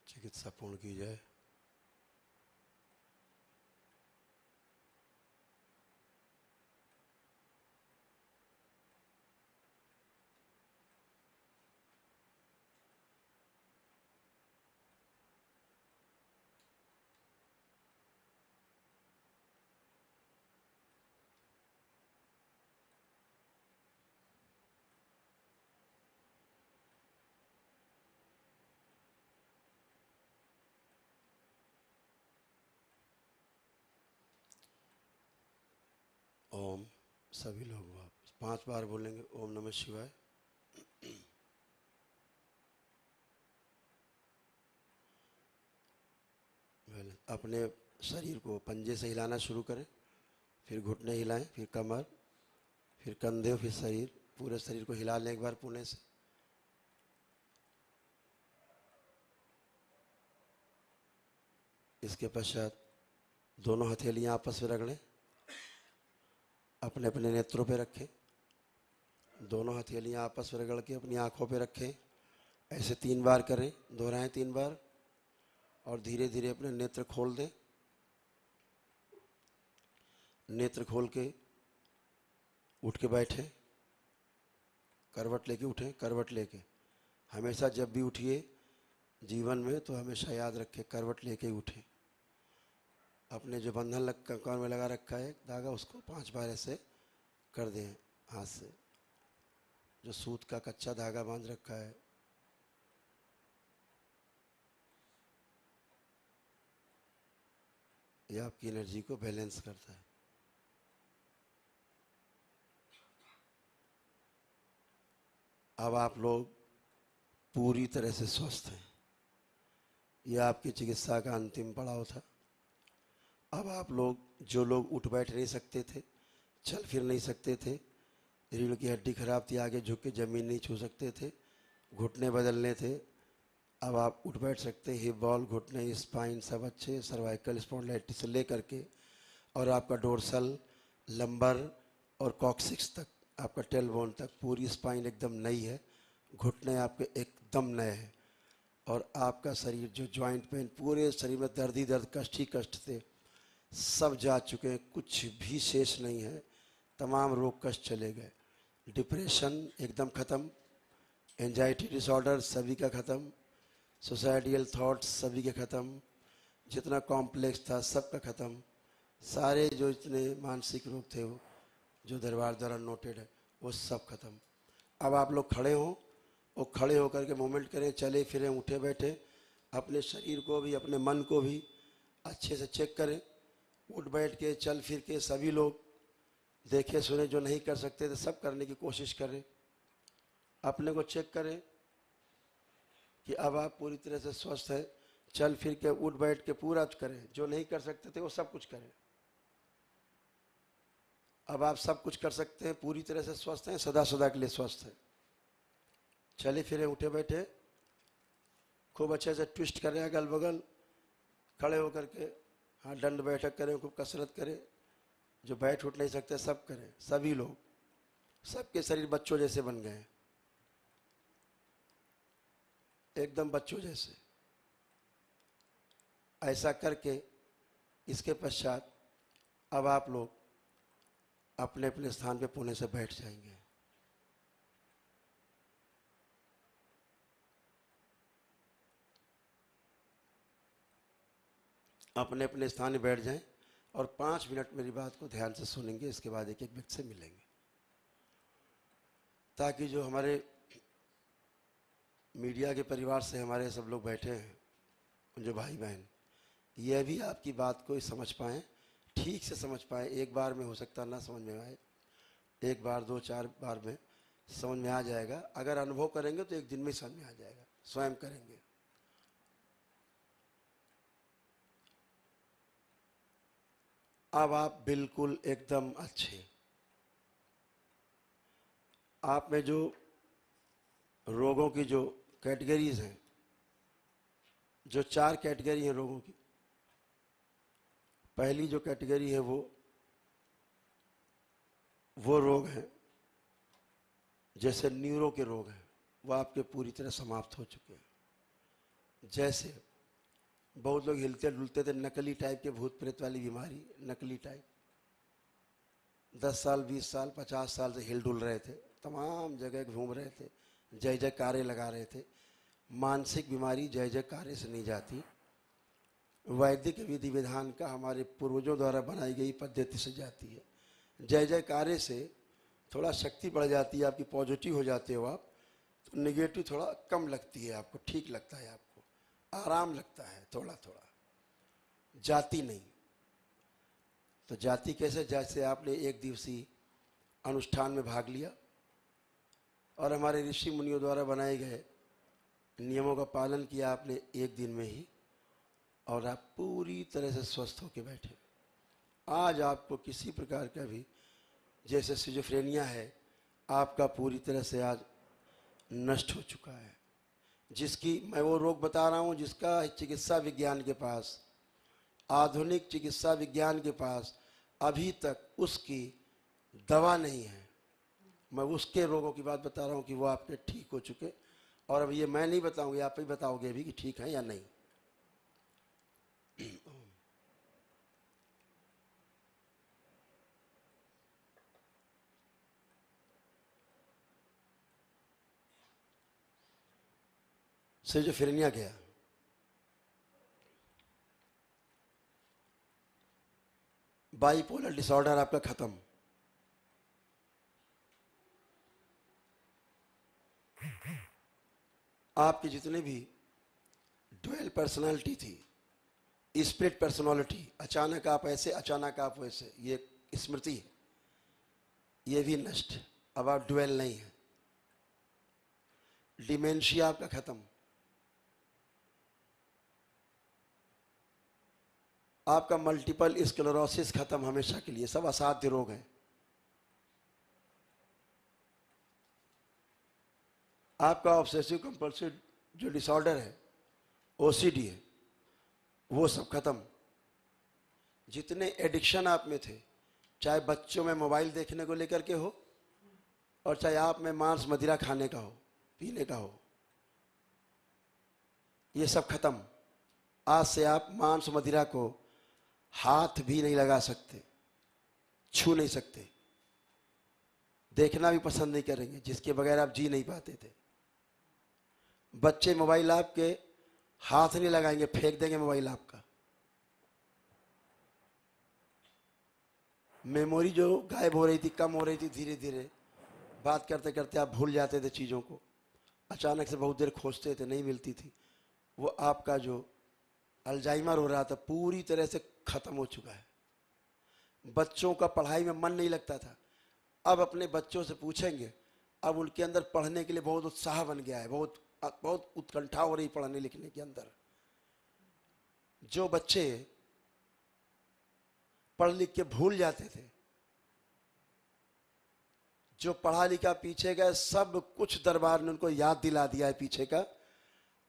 चिकित्सा पूर्ण की जाए। ओम। सभी लोग वापस 5 बार बोलेंगे ओम नमः शिवाय। अपने शरीर को पंजे से हिलाना शुरू करें, फिर घुटने हिलाएं, फिर कमर, फिर कंधे, फिर शरीर, पूरे शरीर को हिला लें एक बार पुणे से। इसके पश्चात दोनों हथेलियां आपस में रगड़ें, अपने अपने नेत्रों पे रखें। दोनों हथेलियां आपस में रगड़ के अपनी आंखों पे रखें। ऐसे 3 बार करें, दोहराएं 3 बार, और धीरे धीरे अपने नेत्र खोल दें। नेत्र खोल के उठ के बैठें, करवट लेके उठें, करवट लेके। हमेशा जब भी उठिए जीवन में तो हमेशा याद रखें करवट लेके ही उठें। अपने जो बंधन कान में लगा रखा है धागा, उसको 5 बार ऐसे कर दें हाथ से। जो सूत का कच्चा धागा बांध रखा है, ये आपकी एनर्जी को बैलेंस करता है। अब आप लोग पूरी तरह से स्वस्थ हैं। यह आपकी चिकित्सा का अंतिम पड़ाव था। अब आप लोग, जो लोग उठ बैठ नहीं सकते थे, चल फिर नहीं सकते थे, रीढ़ की हड्डी खराब थी, आगे झुक के जमीन नहीं छू सकते थे, घुटने बदलने थे, अब आप उठ बैठ सकते हैं। हिप बॉल, घुटने, स्पाइन सब अच्छे, सर्वाइकल स्पॉन्डिलाइटिस से लेकर के और आपका डोर्सल, लंबर और कॉक्सिक्स तक, आपका टेलबोन तक पूरी स्पाइन एकदम नई है। घुटने आपके एकदम नए हैं। और आपका शरीर, जो जॉइंट पेन, पूरे शरीर में दर्द ही दर्द, कष्ट ही कष्ट थे, सब जा चुके हैं, कुछ भी शेष नहीं है। तमाम रोग कष्ट चले गए। डिप्रेशन एकदम ख़त्म, एंजाइटी डिसऑर्डर सभी का ख़त्म, सुसाइडियल थॉट्स सभी के ख़त्म, जितना कॉम्प्लेक्स था सबका ख़त्म। सारे जो इतने मानसिक रोग थे वो जो दरबार द्वारा नोटेड है, वो सब खत्म। अब आप लोग खड़े हों और खड़े होकर के मूवमेंट करें, चले फिरें, उठे बैठे। अपने शरीर को भी, अपने मन को भी अच्छे से चेक करें। उठ बैठ के, चल फिर के सभी लोग देखे सुने, जो नहीं कर सकते थे सब करने की कोशिश करें। अपने को चेक करें कि अब आप पूरी तरह से स्वस्थ हैं। चल फिर के, उठ बैठ के पूरा करें। जो नहीं कर सकते थे वो सब कुछ करें। अब आप सब कुछ कर सकते हैं, पूरी तरह से स्वस्थ हैं, सदा सदा के लिए स्वस्थ हैं। चले फिरे, उठे बैठे, खूब अच्छे से ट्विस्ट करें अगल बगल, खड़े होकर के, हाँ, दंड बैठक करें, खूब कसरत करें। जो बैठ उठ नहीं सकते सब करें, सभी लोग। सबके शरीर बच्चों जैसे बन गए, एकदम बच्चों जैसे। ऐसा करके इसके पश्चात अब आप लोग अपने अपने स्थान पे पुणे से बैठ जाएंगे। अपने अपने स्थान में बैठ जाएं और 5 मिनट मेरी बात को ध्यान से सुनेंगे। इसके बाद एक एक व्यक्ति से मिलेंगे, ताकि जो हमारे मीडिया के परिवार से हमारे सब लोग बैठे हैं, जो भाई बहन, ये भी आपकी बात को समझ पाएँ, ठीक से समझ पाएँ। एक बार में हो सकता ना समझ में आए, एक बार 2-4 बार में समझ में आ जाएगा। अगर अनुभव करेंगे तो एक दिन में समझ में आ जाएगा, स्वयं करेंगे। अब आप बिल्कुल एकदम अच्छे। आप में जो रोगों की जो कैटेगरीज हैं, जो 4 कैटेगरी हैं रोगों की। पहली जो कैटेगरी है वो रोग हैं जैसे न्यूरो के रोग हैं, वो आपके पूरी तरह समाप्त हो चुके हैं। जैसे बहुत लोग हिलते डुलते थे, नकली टाइप के भूत प्रेत वाली बीमारी, नकली टाइप। 10 साल 20 साल 50 साल से हिल डुल रहे थे, तमाम जगह घूम रहे थे, जय जयकारे लगा रहे थे। मानसिक बीमारी जय जयकारे से नहीं जाती, वैदिक विधि विधान का हमारे पूर्वजों द्वारा बनाई गई पद्धति से जाती है। जय जयकारे से थोड़ा शक्ति बढ़ जाती है, आपकी पॉजिटिव हो जाते हो आप, तो नेगेटिव थोड़ा कम लगती है आपको, ठीक लगता है आपको, आराम लगता है थोड़ा थोड़ा, जाती नहीं। तो जाति कैसे? जैसे आपने एक दिवसीय अनुष्ठान में भाग लिया और हमारे ऋषि मुनियों द्वारा बनाए गए नियमों का पालन किया आपने एक दिन में ही, और आप पूरी तरह से स्वस्थ होकर बैठे। आज आपको किसी प्रकार का भी, जैसे सिजोफ्रेनिया है, आपका पूरी तरह से आज नष्ट हो चुका है। जिसकी मैं वो रोग बता रहा हूँ जिसका चिकित्सा विज्ञान के पास, आधुनिक चिकित्सा विज्ञान के पास अभी तक उसकी दवा नहीं है। मैं उसके रोगों की बात बता रहा हूँ कि वो आपके ठीक हो चुके, और अब ये मैं नहीं बताऊंगी, आप ही बताओगे अभी कि ठीक है या नहीं। सिजोफ्रेनिया गया, बाइपोलर डिसऑर्डर आपका खत्म, आपकी जितने भी ड्यूअल पर्सनालिटी थी, स्प्लिट पर्सनालिटी, अचानक आप ऐसे अचानक आप वैसे, ये स्मृति है, ये भी नष्ट। अब आप ड्यूअल नहीं है। डिमेंशिया आपका खत्म, आपका मल्टीपल स्क्लेरोसिस खत्म हमेशा के लिए, सब असाध्य रोग हैं। आपका ऑब्सेसिव कंपल्सिव जो डिसऑर्डर है, ओसीडी है, वो सब खत्म। जितने एडिक्शन आप में थे, चाहे बच्चों में मोबाइल देखने को लेकर के हो, और चाहे आप में मांस मदिरा खाने का हो, पीने का हो, ये सब खत्म। आज से आप मांस मदिरा को हाथ भी नहीं लगा सकते, छू नहीं सकते, देखना भी पसंद नहीं करेंगे, जिसके बगैर आप जी नहीं पाते थे। बच्चे मोबाइल आपके हाथ नहीं लगाएंगे, फेंक देंगे मोबाइल आपका। मेमोरी जो गायब हो रही थी, कम हो रही थी, धीरे धीरे बात करते करते आप भूल जाते थे चीज़ों को, अचानक से बहुत देर खोजते थे, नहीं मिलती थी। वो आपका जो अल्जाइमर हो रहा था पूरी तरह से खत्म हो चुका है। बच्चों का पढ़ाई में मन नहीं लगता था, अब अपने बच्चों से पूछेंगे, अब उनके अंदर पढ़ने के लिए बहुत उत्साह बन गया है, बहुत बहुत उत्कंठा हो रही पढ़ने लिखने के अंदर। जो बच्चे पढ़ लिख के भूल जाते थे, जो पढ़ा लिखा पीछे गए, सब कुछ दरबार ने उनको याद दिला दिया है पीछे का।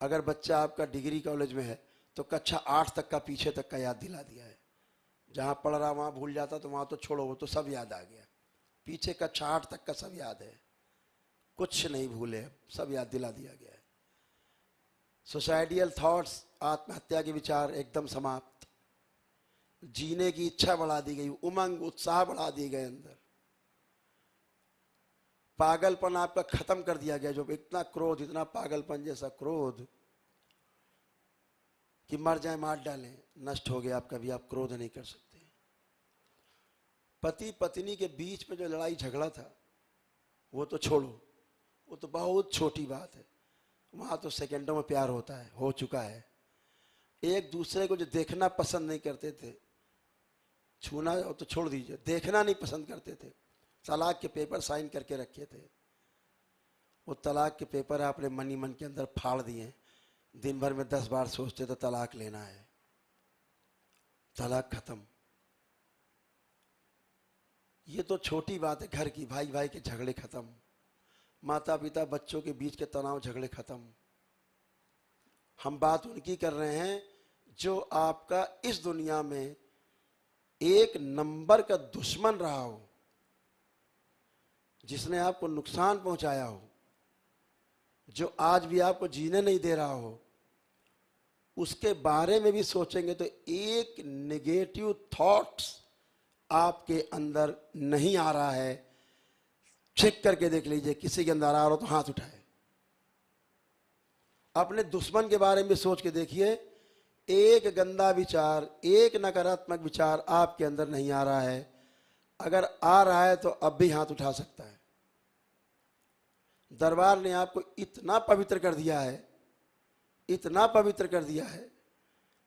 अगर बच्चा आपका डिग्री कॉलेज में है तो कक्षा 8 तक का पीछे तक का याद दिला दिया है। जहां पढ़ रहा वहां भूल जाता तो वहां तो छोड़ो, वो तो सब याद आ गया। पीछे कक्षा 8 तक का सब याद है, कुछ नहीं भूले, सब याद दिला दिया गया है। सुसाइडियल थॉट्स, आत्महत्या के विचार एकदम समाप्त। जीने की इच्छा बढ़ा दी गई, उमंग उत्साह बढ़ा दिए गए अंदर। पागलपन आपका खत्म कर दिया गया। जो इतना क्रोध, इतना पागलपन जैसा क्रोध कि मर जाए मार डालें, नष्ट हो गया आपका। भी आप क्रोध नहीं कर सकते। पति पत्नी के बीच में जो लड़ाई झगड़ा था वो तो छोड़ो, वो तो बहुत छोटी बात है। वहां तो सेकंडों में प्यार होता है, हो चुका है। एक दूसरे को जो देखना पसंद नहीं करते थे, छूना तो छोड़ दीजिए, देखना नहीं पसंद करते थे, तलाक के पेपर साइन करके रखे थे। वो तलाक के पेपर आपने मन ही मन के अंदर फाड़ दिए। दिन भर में 10 बार सोचते तो तलाक लेना है, तलाक खत्म। ये तो छोटी बात है, घर की भाई भाई के झगड़े खत्म, माता पिता बच्चों के बीच के तनाव झगड़े खत्म। हम बात उनकी कर रहे हैं जो आपका इस दुनिया में एक नंबर का दुश्मन रहा हो, जिसने आपको नुकसान पहुंचाया हो, जो आज भी आपको जीने नहीं दे रहा हो, उसके बारे में भी सोचेंगे तो एक नेगेटिव थॉट्स आपके अंदर नहीं आ रहा है, चेक करके देख लीजिए। किसी के अंदर आ रहा हो तो हाथ उठाए। अपने दुश्मन के बारे में सोच के देखिए, एक गंदा विचार, एक नकारात्मक विचार आपके अंदर नहीं आ रहा है। अगर आ रहा है तो अब भी हाथ उठा सकता है। दरबार ने आपको इतना पवित्र कर दिया है, इतना पवित्र कर दिया है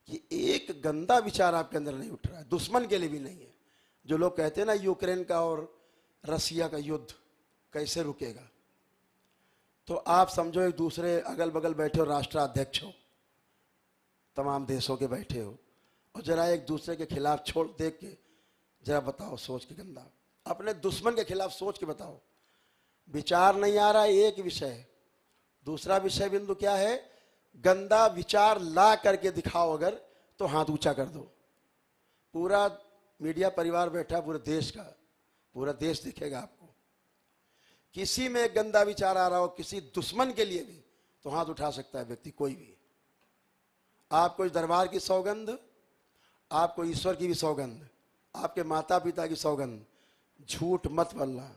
कि एक गंदा विचार आपके अंदर नहीं उठ रहा है, दुश्मन के लिए भी नहीं है। जो लोग कहते हैं ना यूक्रेन का और रसिया का युद्ध कैसे रुकेगा, तो आप समझो एक दूसरे अगल बगल बैठे हो, राष्ट्राध्यक्ष हो, तमाम देशों के बैठे हो, और जरा एक दूसरे के खिलाफ छोड़ देख के जरा बताओ, सोच के गंदा अपने दुश्मन के खिलाफ सोच के बताओ। विचार नहीं आ रहा, एक विषय। दूसरा विषय बिंदु क्या है? गंदा विचार ला करके दिखाओ अगर, तो हाथ ऊंचा कर दो। पूरा मीडिया परिवार बैठा, पूरे देश का, पूरा देश दिखेगा आपको। किसी में गंदा विचार आ रहा हो किसी दुश्मन के लिए भी, तो हाथ उठा सकता है व्यक्ति, कोई भी। आपको इस दरबार की सौगंध, आपको ईश्वर की भी सौगंध, आपके माता पिता की सौगंध, झूठ मत बोलना,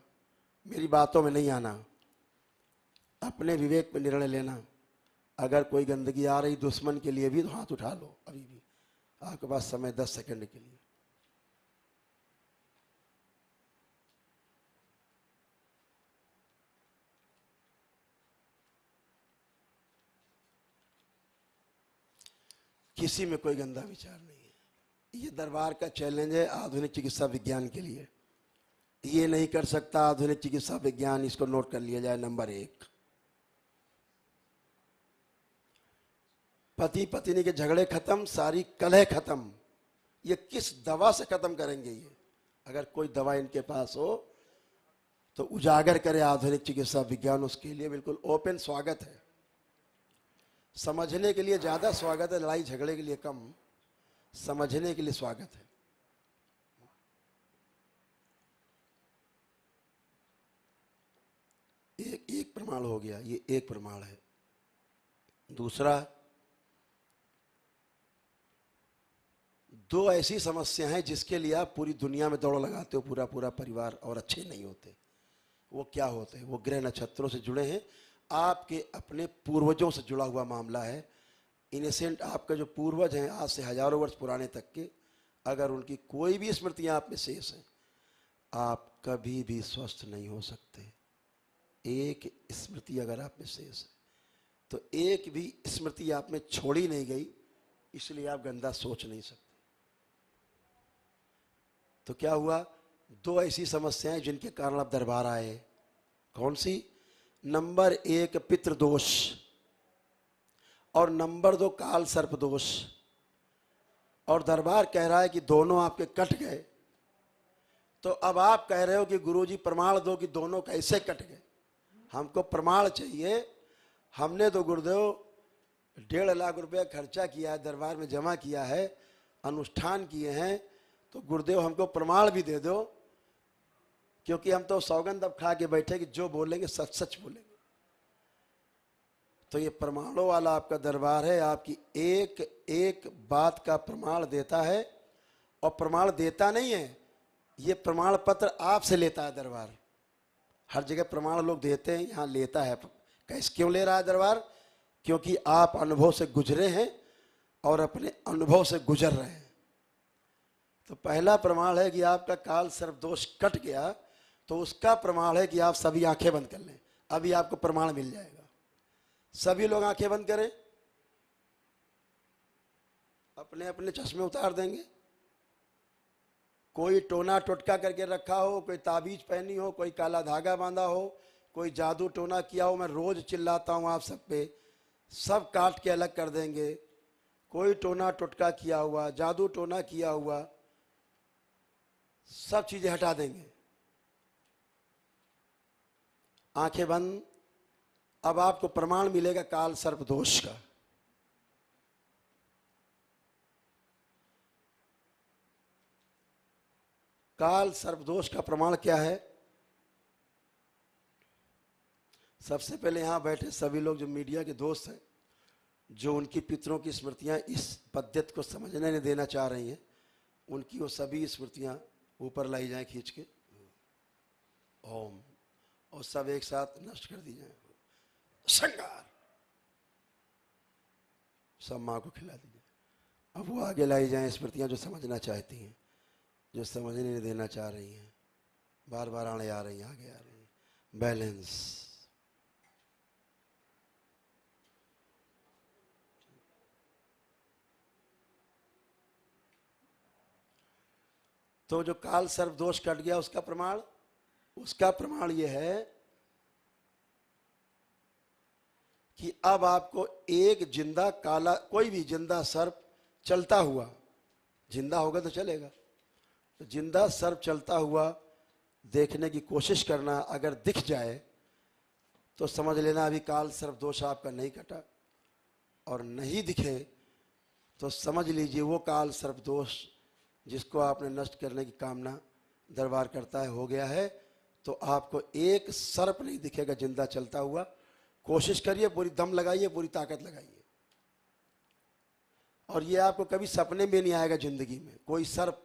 मेरी बातों में नहीं आना, अपने विवेक में निर्णय लेना। अगर कोई गंदगी आ रही दुश्मन के लिए भी, तो हाथ उठा लो। अभी भी आपके पास समय 10 सेकंड के लिए। किसी में कोई गंदा विचार नहीं है। ये दरबार का चैलेंज है आधुनिक चिकित्सा विज्ञान के लिए। ये नहीं कर सकता आधुनिक चिकित्सा विज्ञान, इसको नोट कर लिया जाए। नंबर 1, पति पत्नी के झगड़े खत्म, सारी कलह खत्म। ये किस दवा से खत्म करेंगे? ये अगर कोई दवा इनके पास हो तो उजागर करे आधुनिक चिकित्सा विज्ञान, उसके लिए बिल्कुल ओपन स्वागत है। समझने के लिए ज्यादा स्वागत है, लड़ाई झगड़े के लिए कम। समझने के लिए स्वागत है। एक प्रमाण हो गया, ये एक प्रमाण है। दूसरा, 2 ऐसी समस्या हैं जिसके लिए आप पूरी दुनिया में दौड़ लगाते हो, पूरा पूरा परिवार, और अच्छे नहीं होते। वो क्या होते हैं? वो ग्रह नक्षत्रों से जुड़े हैं, आपके अपने पूर्वजों से जुड़ा हुआ मामला है। इनसेंट आपका जो पूर्वज हैं, आज से हजारों वर्ष पुराने तक के, अगर उनकी कोई भी स्मृतियां आप में शेष हैं, आप कभी भी स्वस्थ नहीं हो सकते। एक स्मृति अगर आप में शेष है, तो एक भी स्मृति आप में छोड़ी नहीं गई, इसलिए आप गंदा सोच नहीं सकते। तो क्या हुआ? 2 ऐसी समस्याएं जिनके कारण आप दरबार आए। कौन सी? नंबर 1 पितृदोष, और नंबर 2 काल सर्प दोष। और दरबार कह रहा है कि दोनों आपके कट गए। तो अब आप कह रहे हो कि गुरुजी प्रमाण दो कि दोनों कैसे कट गए। हमको प्रमाण चाहिए। हमने तो गुरुदेव 1.5 लाख रुपया खर्चा किया है, दरबार में जमा किया है, अनुष्ठान किए हैं, तो गुरुदेव हमको प्रमाण भी दे दो। क्योंकि हम तो सौगंध अब खा के बैठे कि जो बोलेंगे सच सच बोलेंगे। तो ये प्रमाणों वाला आपका दरबार है, आपकी एक एक बात का प्रमाण देता है। और प्रमाण देता नहीं है, ये प्रमाण पत्र आपसे लेता है दरबार। हर जगह प्रमाण लोग देते हैं, यहाँ लेता है। कैसे, क्यों ले रहा है दरबार? क्योंकि आप अनुभव से गुजरे हैं और अपने अनुभव से गुजर रहे हैं। तो पहला प्रमाण है कि आपका काल सर्प दोष कट गया, तो उसका प्रमाण है कि आप सभी आंखें बंद कर लें। अभी आपको प्रमाण मिल जाएगा। सभी लोग आंखें बंद करें, अपने अपने चश्मे उतार देंगे। कोई टोना टोटका करके रखा हो, कोई ताबीज पहनी हो, कोई काला धागा बांधा हो, कोई जादू टोना किया हो, मैं रोज चिल्लाता हूं आप सब पे, सब काट के अलग कर देंगे। कोई टोना टोटका किया हुआ, जादू टोना किया हुआ, सब चीजें हटा देंगे। आंखें बंद। अब आपको प्रमाण मिलेगा काल सर्प दोष का। काल सर्प दोष का प्रमाण क्या है? सबसे पहले यहां बैठे सभी लोग जो मीडिया के दोस्त हैं, जो उनकी पितरों की स्मृतियां इस पद्धति को समझने नहीं देना चाह रही हैं, उनकी वो सभी स्मृतियां ऊपर लाई जाएं खींच के ओम, और सब एक साथ नष्ट कर दी जाए। संगार सब माँ को खिला दीजिए। अब वो आगे लाई जाएं स्मृतियां जो समझना चाहती हैं, जो समझने नहीं देना चाह रही हैं, बार बार आने आ रही हैं, आगे आ रही हैं। बैलेंस। तो जो काल सर्प दोष कट गया, उसका प्रमाण यह है कि अब आपको एक जिंदा काला, कोई भी जिंदा सर्प चलता हुआ, जिंदा होगा तो चलेगा, तो जिंदा सर्प चलता हुआ देखने की कोशिश करना। अगर दिख जाए तो समझ लेना अभी काल सर्प दोष आपका नहीं कटा, और नहीं दिखे तो समझ लीजिए वो काल सर्प दोष जिसको आपने नष्ट करने की कामना दरबार करता है हो गया है। तो आपको एक सर्प नहीं दिखेगा जिंदा चलता हुआ। कोशिश करिए, पूरी दम लगाइए, पूरी ताकत लगाइए, और ये आपको कभी सपने में नहीं आएगा जिंदगी में कोई सर्प।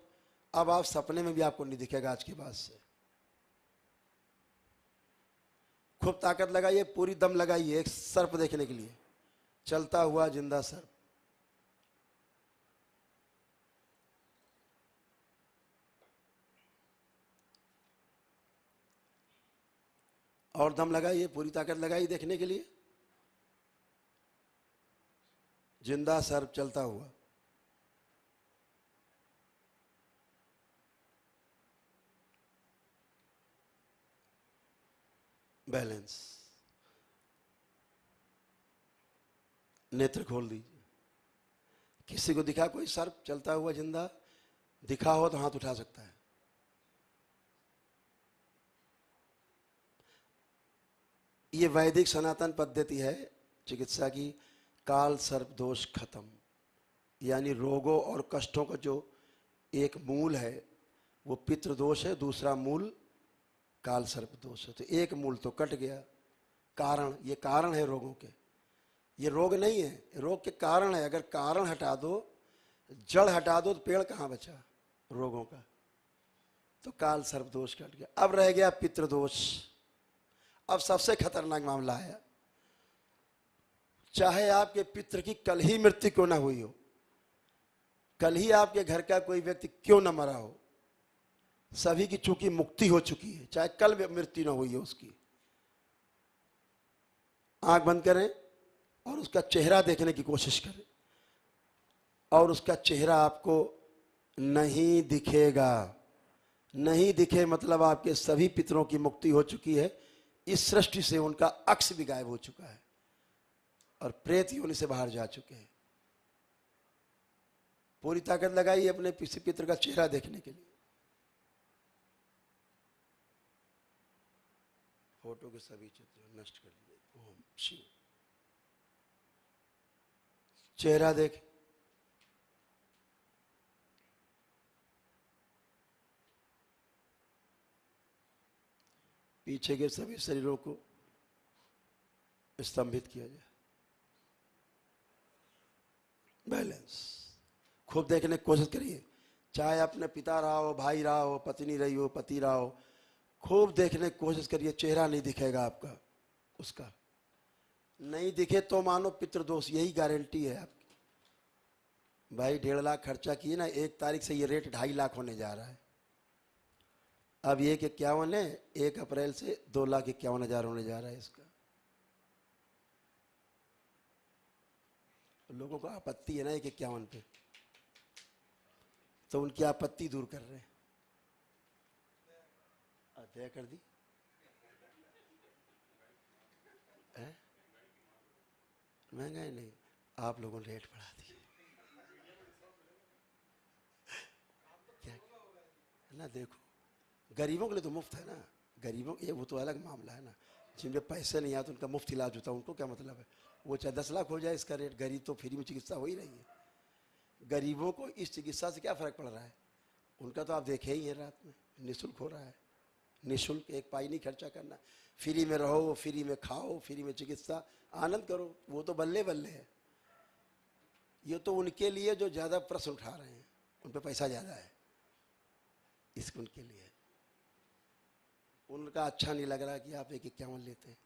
अब आप सपने में भी आपको नहीं दिखेगा आज के बाद से। खूब ताकत लगाइए, पूरी दम लगाइए एक सर्प देखने के लिए, चलता हुआ जिंदा सर्प। और दम लगाइए, पूरी ताकत लगाइए देखने के लिए, जिंदा सर्प चलता हुआ। बैलेंस। नेत्र खोल दीजिए। किसी को दिखा कोई सर्प चलता हुआ जिंदा दिखा हो तो हाथ उठा सकता है। ये वैदिक सनातन पद्धति है चिकित्सा की। काल सर्प दोष खत्म, यानी रोगों और कष्टों का जो एक मूल है वो पितृ दोष है, दूसरा मूल काल सर्प दोष है। तो एक मूल तो कट गया। कारण, ये कारण है रोगों के, ये रोग नहीं है, रोग के कारण है। अगर कारण हटा दो, जड़ हटा दो, तो पेड़ कहाँ बचा रोगों का। तो काल सर्प दोष कट गया। अब रह गया पितृ दोष। अब सबसे खतरनाक मामला है। चाहे आपके पितृ की कल ही मृत्यु क्यों ना हुई हो, कल ही आपके घर का कोई व्यक्ति क्यों ना मरा हो, सभी की चूंकि मुक्ति हो चुकी है, चाहे कल मृत्यु ना हुई हो उसकी। आंख बंद करें और उसका चेहरा देखने की कोशिश करें, और उसका चेहरा आपको नहीं दिखेगा। नहीं दिखे मतलब आपके सभी पितरों की मुक्ति हो चुकी है। इस सृष्टि से उनका अक्ष भी गायब हो चुका है और प्रेत योनि से बाहर जा चुके हैं। पूरी ताकत लगाइए अपने किसी पितर का चेहरा देखने के लिए। फोटो के सभी चित्र नष्ट कर दिए। ओम शिव। चेहरा देख, पीछे के सभी शरीरों को स्तंभित किया जाए। बैलेंस। खूब देखने की कोशिश करिए, चाहे अपने पिता रहा हो, भाई रहा हो, पत्नी रही हो, पति रहा हो, खूब देखने की कोशिश करिए। चेहरा नहीं दिखेगा आपका, उसका नहीं दिखे तो मानो पितृदोष, यही गारंटी है आपकी। भाई 1.5 लाख खर्चा किए ना, 1 तारीख से ये रेट 2.5 लाख होने जा रहा है। अब 1,51 है, 1 अप्रैल से 2,51,000 होने जा रहा है इसका। लोगों को आपत्ति है ना 1,51 पे, तो उनकी आपत्ति दूर कर रहे हैं। दया कर दी महंगाई नहीं, आप लोगों ने रेट बढ़ा दिए क्या ना। देखो गरीबों के लिए तो मुफ्त है ना, गरीबों ये वो तो अलग मामला है ना। जिनके पैसे नहीं आते उनका मुफ्त इलाज होता है, उनको क्या मतलब है। वो चाहे 10 लाख हो जाए इसका रेट, गरीब तो फ्री में चिकित्सा हो ही रही है। गरीबों को इस चिकित्सा से क्या फर्क पड़ रहा है, उनका तो आप देखे ही है रात में निःशुल्क हो रहा है। निःशुल्क, एक पाई नहीं खर्चा करना, फ्री में रहो, फ्री में खाओ, फ्री में चिकित्सा, आनंद करो। वो तो बल्ले बल्ले है। ये तो उनके लिए जो ज्यादा प्रश्न उठा रहे हैं, उन पे पैसा ज्यादा है, इसको उनके लिए। उनका अच्छा नहीं लग रहा कि आप 151 लेते हैं।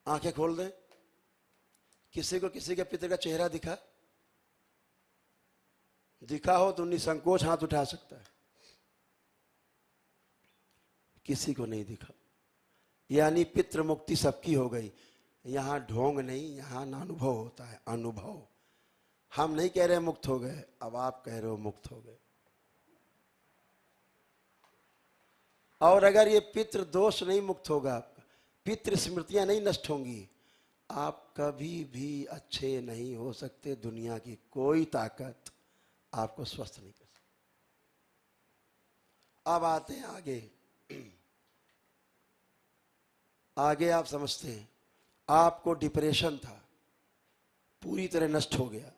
आंखें खोल दें, किसी को किसी के पिता का चेहरा दिखा हो तो निसंकोच हाथ उठा सकता है, किसी को नहीं दिखा, यानी पितृ मुक्ति सबकी हो गई। यहां ढोंग नहीं, यहां अनुभव होता है, अनुभव। हम नहीं कह रहे मुक्त हो गए, अब आप कह रहे हो मुक्त हो गए। और अगर ये पितृ दोष नहीं मुक्त होगा, पितृ स्मृतियां नहीं नष्ट होंगी, आप कभी भी अच्छे नहीं हो सकते। दुनिया की कोई ताकत आपको स्वस्थ नहीं कर सकती। अब आते हैं आगे आप समझते हैं, आपको डिप्रेशन था, पूरी तरह नष्ट हो गया।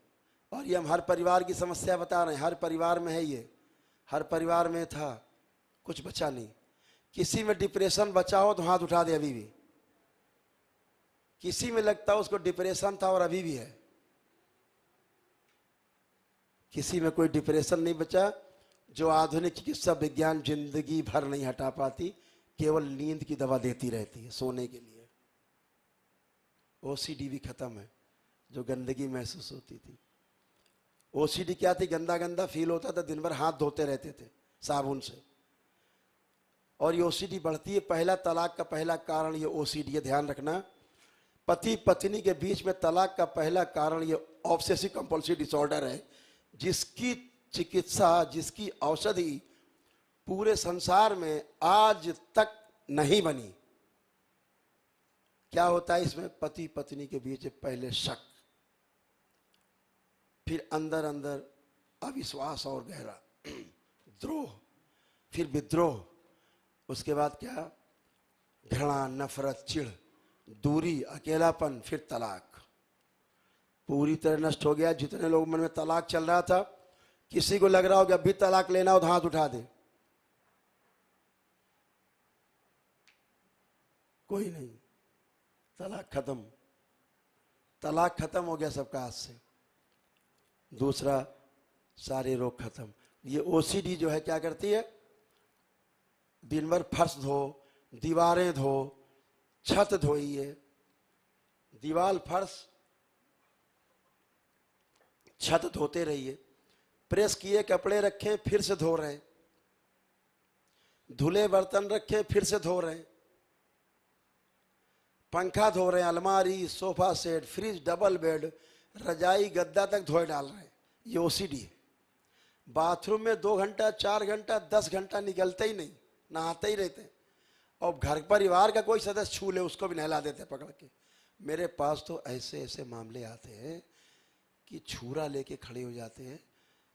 और ये हम हर परिवार की समस्या बता रहे हैं, हर परिवार में है ये, हर परिवार में था, कुछ बचा नहीं। किसी में डिप्रेशन बचा हो तो हाथ उठा दे, अभी भी। किसी में लगता है उसको डिप्रेशन था और अभी भी है। किसी में कोई डिप्रेशन नहीं बचा। जो आधुनिक चिकित्सा विज्ञान जिंदगी भर नहीं हटा पाती, केवल नींद की दवा देती रहती है सोने के लिए। ओसीडी भी खत्म है, जो गंदगी महसूस होती थी। ओसीडी क्या थी? गंदा गंदा फील होता था, दिन भर हाथ धोते रहते थे साबुन से। और ये ओसीडी बढ़ती है। पहला तलाक का पहला कारण ये ओसीडी है, ध्यान रखना। पति पत्नी के बीच में तलाक का पहला कारण ये ऑब्सेसिव कंपल्सिव डिसऑर्डर है, जिसकी चिकित्सा, जिसकी औषधि पूरे संसार में आज तक नहीं बनी। क्या होता है इसमें? पति पत्नी के बीच पहले शक, फिर अंदर अंदर अविश्वास और गहरा द्रोह, फिर विद्रोह, उसके बाद क्या? घृणा, नफरत, चिढ़, दूरी, अकेलापन, फिर तलाक। पूरी तरह नष्ट हो गया। जितने लोग मन में तलाक चल रहा था, किसी को लग रहा हो कि अभी तलाक लेना हो तो हाथ उठा दे। कोई नहीं, तलाक खत्म। तलाक खत्म हो गया सबका हाथ से। दूसरा, सारे रोग खत्म। ये ओसीडी जो है क्या करती है? दिन भर फर्श धो, दीवारें धो, छत धोइए, दीवार फर्श छत धोते रहिए। प्रेस किए कपड़े रखें, फिर से धो रहे हैं। धुले बर्तन रखें, फिर से धो रहे हैं। पंखा धो रहे हैं, अलमारी, sofa set, fridge, double bed, रजाई, गद्दा तक धोए डाल रहे हैं। ये ओसीडी है। बाथरूम में 2 घंटा, 4 घंटा, 10 घंटा निकलते ही नहीं, नहाते ही रहते। और घर परिवार का कोई सदस्य छू ले, उसको भी नहला देते पकड़ के। मेरे पास तो ऐसे ऐसे मामले आते हैं कि छुरा लेके खड़े हो जाते हैं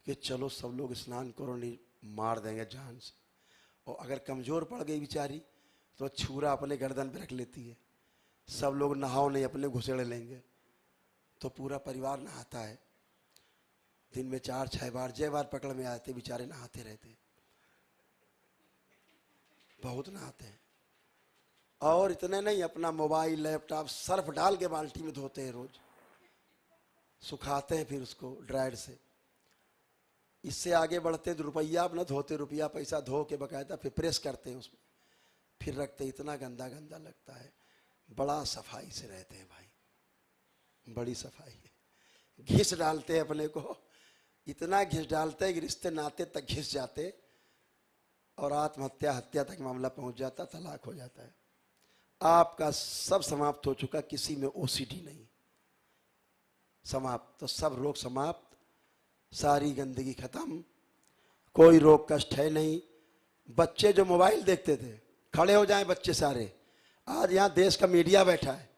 कि चलो सब लोग स्नान करो, नहीं मार देंगे जान से। और अगर कमजोर पड़ गई बेचारी तो छुरा अपने गर्दन पे रख लेती है। सब लोग नहाओ नहीं, अपने घुसेड़े लेंगे। तो पूरा परिवार नहाता है। दिन में 4-6 बार, 6 बार पकड़ में आते, बेचारे नहाते रहते, बहुत नहाते हैं। और इतने नहीं, अपना मोबाइल, लैपटॉप सर्फ डाल के बाल्टी में धोते हैं रोज, सुखाते हैं फिर उसको ड्रायर से। इससे आगे बढ़ते तो रुपया अपना धोते, रुपया पैसा धो के बकायदा फिर प्रेस करते हैं उसमें, फिर रखते। इतना गंदा गंदा लगता है। बड़ा सफाई से रहते हैं भाई, बड़ी सफाई है। घिस डालते हैं अपने को, इतना घिस डालते हैं कि रिश्ते नाते तक घिस जाते और आत्महत्या, हत्या तक मामला पहुंच जाता, तलाक हो जाता है। आपका सब समाप्त हो चुका, किसी में ओसीडी नहीं, समाप्त। तो सब रोग समाप्त, सारी गंदगी खत्म, कोई रोग कष्ट है नहीं। बच्चे जो मोबाइल देखते थे, खड़े हो जाएं बच्चे सारे। आज यहाँ देश का मीडिया बैठा है,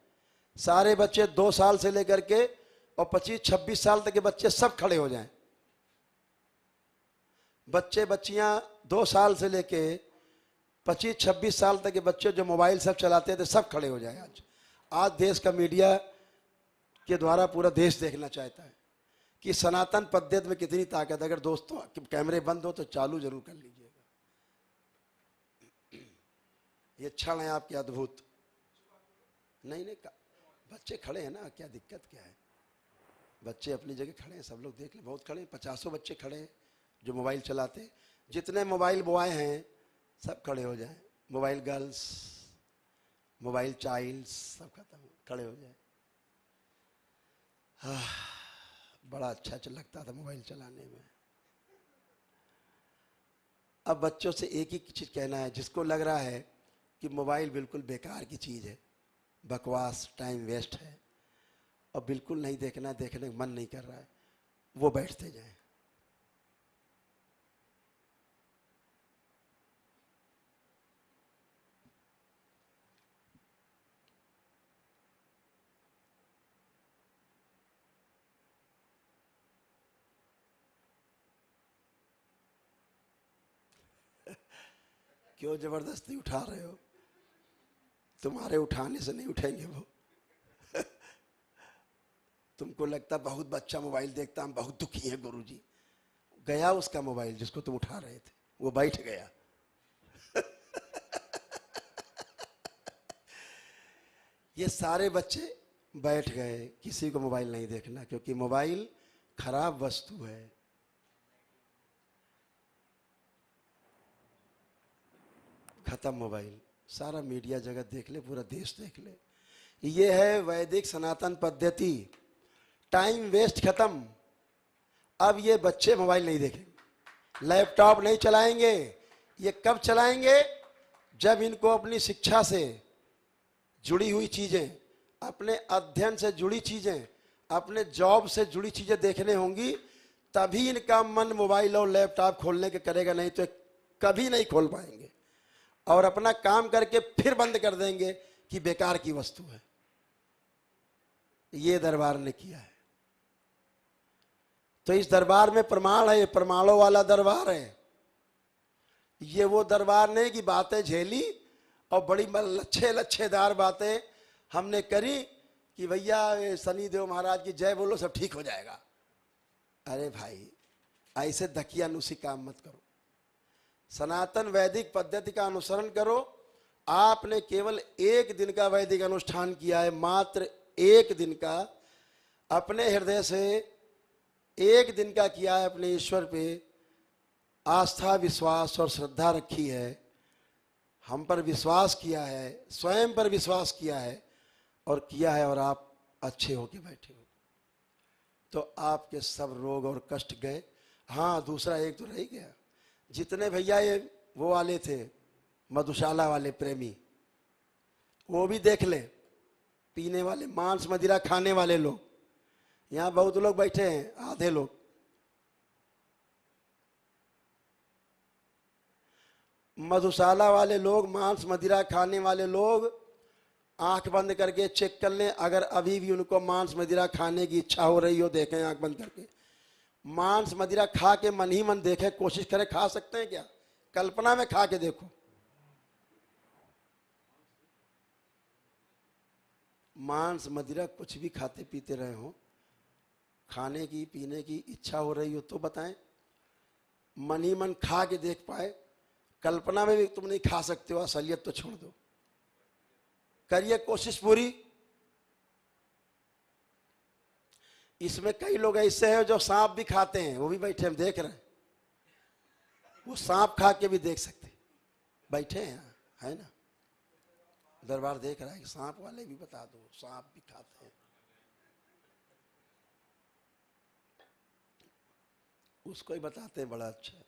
सारे बच्चे 2 साल से लेकर के और 25-26 साल तक के बच्चे सब खड़े हो जाएं। बच्चे बच्चियां 2 साल से लेके 25-26 साल तक के बच्चे जो मोबाइल सब चलाते थे, सब खड़े हो जाए। आज देश का मीडिया के द्वारा पूरा देश देखना चाहता है कि सनातन पद्धति में कितनी ताकत। अगर दोस्तों कैमरे बंद हो तो चालू जरूर कर लीजिएगा। ये क्षण है आपके अद्भुत। नहीं नहीं, बच्चे खड़े हैं ना, क्या दिक्कत क्या है? बच्चे अपनी जगह खड़े हैं, सब लोग देख ले, बहुत खड़े हैं, 50 बच्चे खड़े हैं जो मोबाइल चलाते। जितने मोबाइल बॉय हैं सब खड़े हो जाएं, मोबाइल गर्ल्स, मोबाइल चाइल्ड्स, सब खत्म, खड़े हो जाए। बड़ा अच्छा लगता था मोबाइल चलाने में। अब बच्चों से एक ही चीज कहना है, जिसको लग रहा है कि मोबाइल बिल्कुल बेकार की चीज है, बकवास, टाइम वेस्ट है, और बिल्कुल नहीं देखना, देखने का मन नहीं कर रहा है, वो बैठते जाएं। क्यों जबरदस्ती उठा रहे हो? तुम्हारे उठाने से नहीं उठेंगे वो। तुमको लगता बहुत बच्चा मोबाइल देखता, हम बहुत दुखी हैं गुरुजी। गया उसका मोबाइल जिसको तुम उठा रहे थे, वो बैठ गया। ये सारे बच्चे बैठ गए, किसी को मोबाइल नहीं देखना, क्योंकि मोबाइल खराब वस्तु है। खत्म मोबाइल। सारा मीडिया जगत देख ले, पूरा देश देख ले, ये है वैदिक सनातन पद्धति। टाइम वेस्ट खत्म। अब ये बच्चे मोबाइल नहीं देखेंगे, लैपटॉप नहीं चलाएंगे। ये कब चलाएंगे? जब इनको अपनी शिक्षा से जुड़ी हुई चीजें, अपने अध्ययन से जुड़ी चीजें, अपने जॉब से जुड़ी चीजें देखने होंगी, तभी इनका मन मोबाइल और लैपटॉप खोलने के करेगा, नहीं तो कभी नहीं खोल पाएंगे। और अपना काम करके फिर बंद कर देंगे कि बेकार की वस्तु है। ये दरबार ने किया है। तो इस दरबार में प्रमाण है, प्रमाणों वाला दरबार है। ये वो दरबार नहीं कि बातें झेली और बड़ी लच्छेदार बातें हमने करी कि भैया शनिदेव महाराज की जय बोलो सब ठीक हो जाएगा। अरे भाई, ऐसे धकियानुसी काम मत करो। सनातन वैदिक पद्धति का अनुसरण करो। आपने केवल एक दिन का वैदिक अनुष्ठान किया है, मात्र एक दिन का, अपने हृदय से एक दिन का किया है, अपने ईश्वर पे आस्था, विश्वास और श्रद्धा रखी है, हम पर विश्वास किया है, स्वयं पर विश्वास किया है और किया है, और आप अच्छे होके बैठे हो, तो आपके सब रोग और कष्ट गए। हाँ, दूसरा एक तो रह गया, जितने भैया ये वो वाले थे मधुशाला वाले प्रेमी, वो भी देख ले, पीने वाले, मांस मदिरा खाने वाले लोग, यहाँ बहुत लोग बैठे हैं, आधे लोग। मधुशाला वाले लोग, मांस मदिरा खाने वाले लोग आंख बंद करके चेक कर लें, अगर अभी भी उनको मांस मदिरा खाने की इच्छा हो रही हो, देखें आंख बंद करके, मांस मदिरा खा के मन ही मन देखें, कोशिश करें, खा सकते हैं क्या? कल्पना में खा के देखो। मांस मदिरा कुछ भी खाते पीते रहे हो, खाने की पीने की इच्छा हो रही हो तो बताएं, मन ही मन खा के देख पाए। कल्पना में भी तुम नहीं खा सकते हो, असलियत तो छोड़ दो, करिए कोशिश पूरी। इसमें कई लोग ऐसे हैं जो सांप भी खाते हैं, वो भी बैठे हम देख रहे हैं, वो सांप खा के भी देख सकते, बैठे हैं, है ना, दरबार देख रहा है। सांप वाले भी बता दो, सांप भी खाते हैं, उसको ही बताते हैं, बड़ा अच्छा।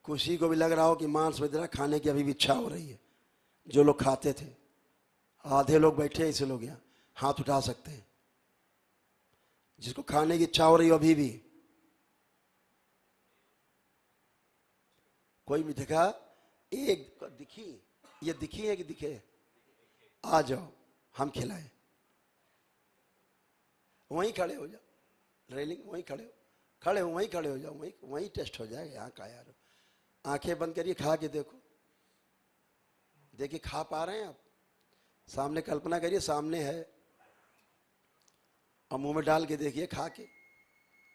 खुशी को भी लग रहा हो कि मांस मदिरा खाने की अभी भी इच्छा हो रही है, जो लोग खाते थे, आधे लोग बैठे हैं, ऐसे लोग यहाँ हाथ उठा सकते हैं, जिसको खाने की इच्छा हो रही हो अभी भी। कोई भी दिखा? एक दिखी? ये दिखी है कि दिखे? आ जाओ, हम खिलाएं। वहीं खड़े हो जाओ, रेलिंग वहीं खड़े हो, खड़े हो, वहीं खड़े हो जाओ, वहीं वहीं टेस्ट हो जाएगा। यहाँ का यार, आंखें बंद करिए, खा के देखो, देखिए खा पा रहे हैं आप? सामने कल्पना करिए, सामने है, और मुंह में डाल के देखिए, खा के।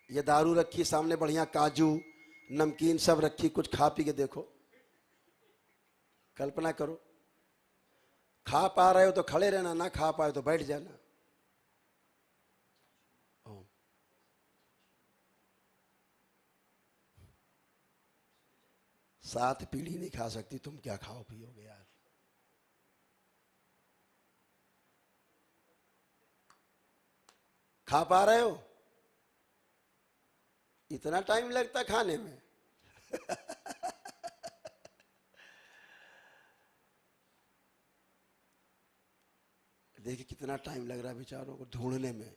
ये दारू रखी सामने, बढ़िया काजू, नमकीन सब रखी, कुछ खा पी के देखो, कल्पना करो। खा पा रहे हो तो खड़े रहना, ना खा पाए तो बैठ जाना। सात पीढ़ी नहीं खा सकती, तुम क्या खाओ पियोगे यार। खा पा रहे हो? इतना टाइम लगता खाने में? देखिए कितना टाइम लग रहा है बेचारों को ढूंढने में,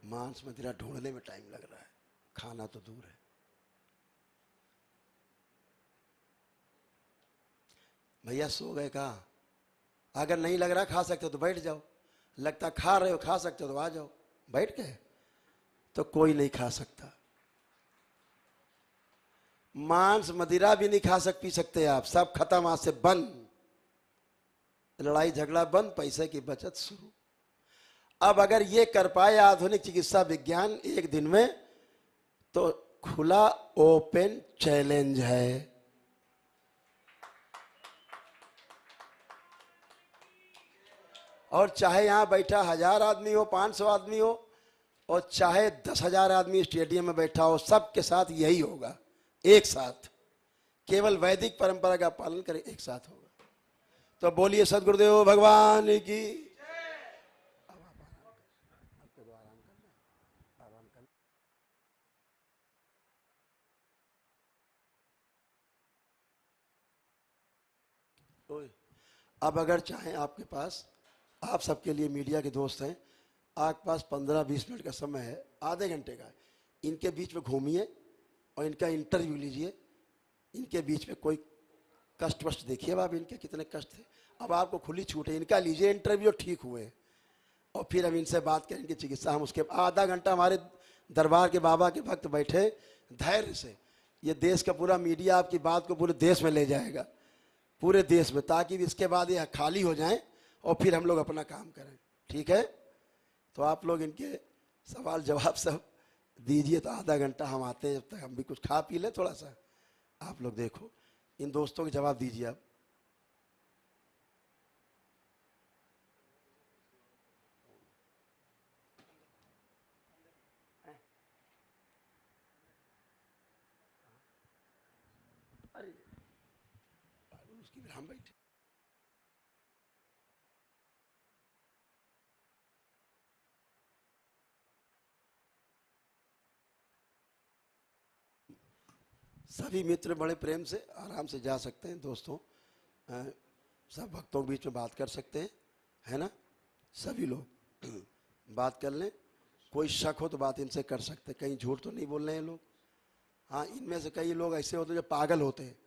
मांस मदिरा ढूंढने में टाइम लग रहा है, खाना तो दूर है। भैया सो गए कहा? अगर नहीं लग रहा खा सकते हो तो बैठ जाओ, लगता खा रहे हो खा सकते हो तो आ जाओ। बैठ गए तो कोई नहीं खा सकता। मांस मदिरा भी नहीं खा पी सकते आप, सब खत्म, आज से बंद। लड़ाई झगड़ा बंद, पैसे की बचत शुरू। अब अगर ये कर पाए आधुनिक चिकित्सा विज्ञान एक दिन में, तो खुला ओपन चैलेंज है। और चाहे यहां बैठा 1000 आदमी हो, 500 आदमी हो, और चाहे 10,000 आदमी स्टेडियम में बैठा हो, सबके साथ यही होगा, एक साथ। केवल वैदिक परंपरा का पालन करें, एक साथ होगा। तो बोलिए सदगुरुदेव भगवान की। अब अगर चाहें आपके पास, आप सबके लिए मीडिया के दोस्त हैं, आपके पास 15-20 मिनट का समय है, आधे घंटे का, इनके बीच में घूमिए और इनका इंटरव्यू लीजिए। इनके बीच में कोई कष्ट वष्ट देखिए, अब इनके कितने कष्ट थे। अब आपको खुली छूट है, इनका लीजिए इंटरव्यू, ठीक हुए और फिर हम इनसे बात करें, इनकी चिकित्सा। हम उसके आधा घंटा हमारे दरबार के बाबा के भक्त बैठे धैर्य से, ये देश का पूरा मीडिया आपकी बात को पूरे देश में ले जाएगा, पूरे देश में, ताकि इसके बाद यह खाली हो जाए और फिर हम लोग अपना काम करें। ठीक है? तो आप लोग इनके सवाल जवाब सब दीजिए, तो आधा घंटा हम आते हैं, जब तक हम भी कुछ खा पी लें थोड़ा सा। आप लोग देखो, इन दोस्तों के जवाब दीजिए आप। अरे उसकी फिर हम बैठे। सभी मित्र बड़े प्रेम से आराम से जा सकते हैं दोस्तों, सब भक्तों के बीच में बात कर सकते हैं, है ना? सभी लोग बात कर लें, कोई शक हो तो बात इनसे कर सकते हैं, कहीं झूठ तो नहीं बोल रहे हैं लोग। हाँ, इनमें से कई लोग ऐसे होते हैं जो पागल होते हैं,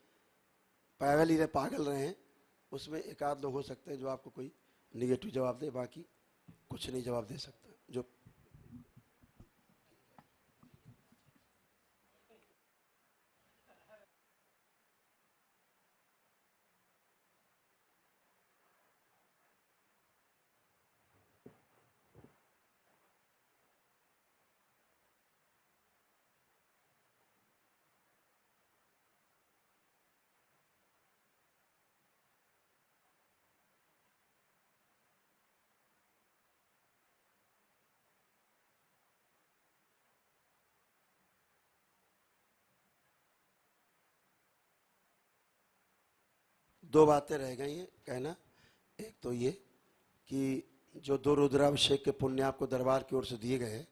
पागल ही रहे, पागल रहे हैं, उसमें एक आध लोग हो सकते हैं जो आपको कोई निगेटिव जवाब दे, बाकी कुछ नहीं जवाब दे सकता। जो 2 बातें रह गई हैं कहना। एक तो ये कि जो 2 रुद्राभिषेक के पुण्य आपको दरबार की ओर से दिए गए हैं,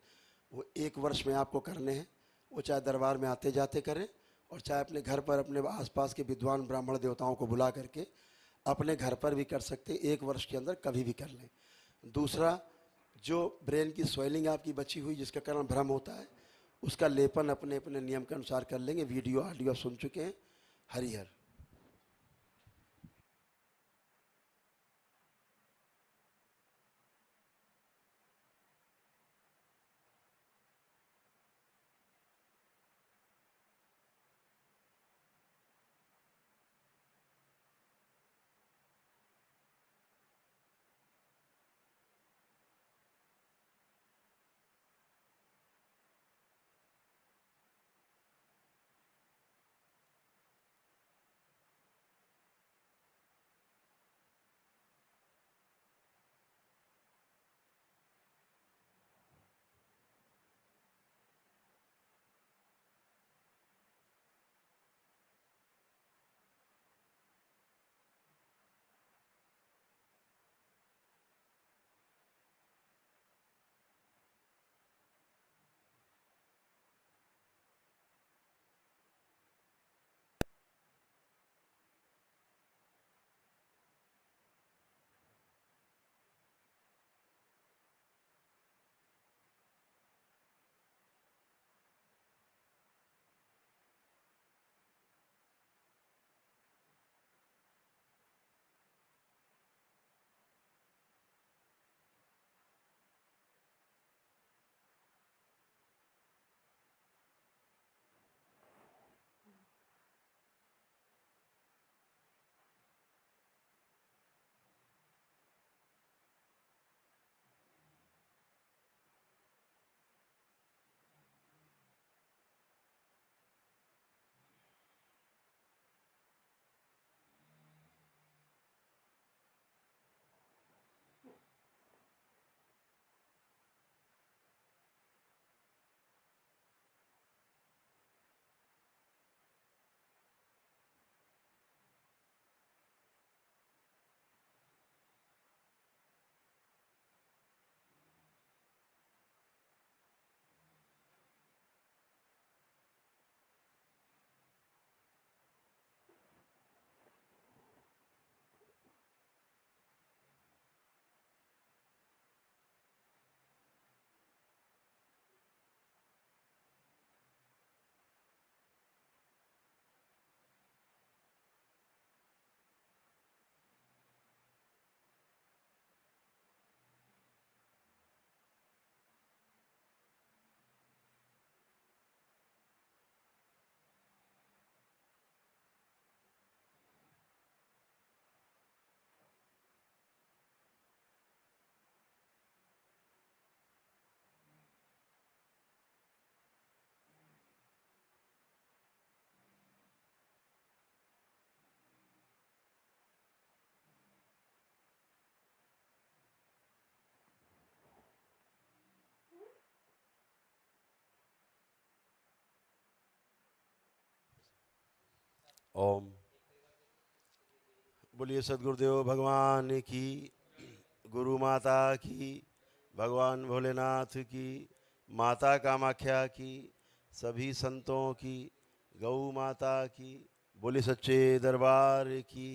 वो 1 वर्ष में आपको करने हैं। वो चाहे दरबार में आते जाते करें, और चाहे अपने घर पर अपने आसपास के विद्वान ब्राह्मण देवताओं को बुला करके अपने घर पर भी कर सकते हैं, 1 वर्ष के अंदर कभी भी कर लें। दूसरा, जो ब्रेन की स्वेलिंग आपकी बची हुई, जिसका कारण भ्रम होता है, उसका लेपन अपने अपने नियम के अनुसार कर लेंगे। वीडियो ऑडियो आप सुन चुके हैं। हरिहर। ओम। बोलिए सदगुरुदेव भगवान की, गुरु माता की, भगवान भोलेनाथ की, माता कामाख्या की, सभी संतों की, गौ माता की, बोले सच्चे दरबार की,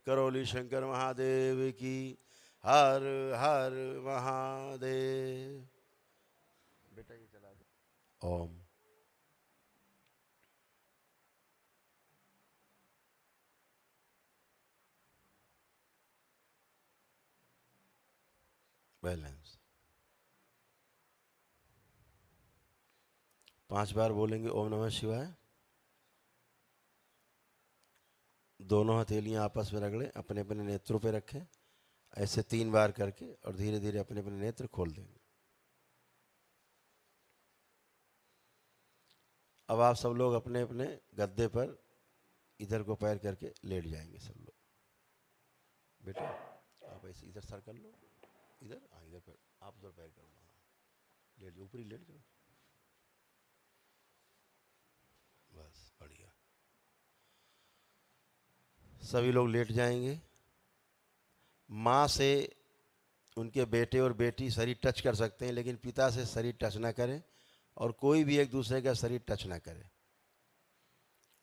करौली शंकर महादेव की, हर हर महादेव। बेटा ये चला दो। ओम। बैलेंस 5 बार बोलेंगे ओम नमः शिवाय। दोनों हथेलियां आपस में रगड़ें, अपने अपने नेत्रों पे रखें, ऐसे 3 बार करके, और धीरे धीरे अपने अपने नेत्र खोल देंगे। अब आप सब लोग अपने अपने गद्दे पर इधर को पैर करके लेट जाएंगे सब लोग। बेटा आप ऐसे इधर सर कर लो, इधर इधर पैर, आप उधर पैर कर लो, लेट जाओ, ऊपरी लेट जाओ, बस बढ़िया। सभी लोग लेट जाएंगे। माँ से उनके बेटे और बेटी शरीर टच कर सकते हैं, लेकिन पिता से शरीर टच ना करें, और कोई भी एक दूसरे का शरीर टच ना करे।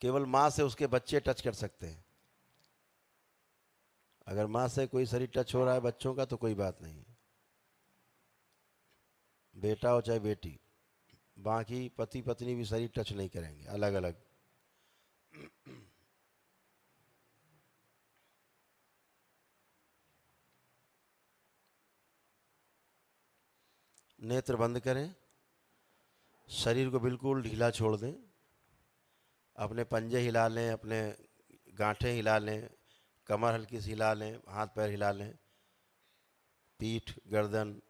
केवल माँ से उसके बच्चे टच कर सकते हैं। अगर माँ से कोई शरीर टच हो रहा है बच्चों का तो कोई बात नहीं, बेटा हो चाहे बेटी। बाकी पति पत्नी भी शरीर टच नहीं करेंगे, अलग अलग। नेत्र बंद करें, शरीर को बिल्कुल ढीला छोड़ दें, अपने पंजे हिला लें, अपने गांठें हिला लें, कमर हल्की सी हिला लें, हाथ पैर हिला लें, पीठ गर्दन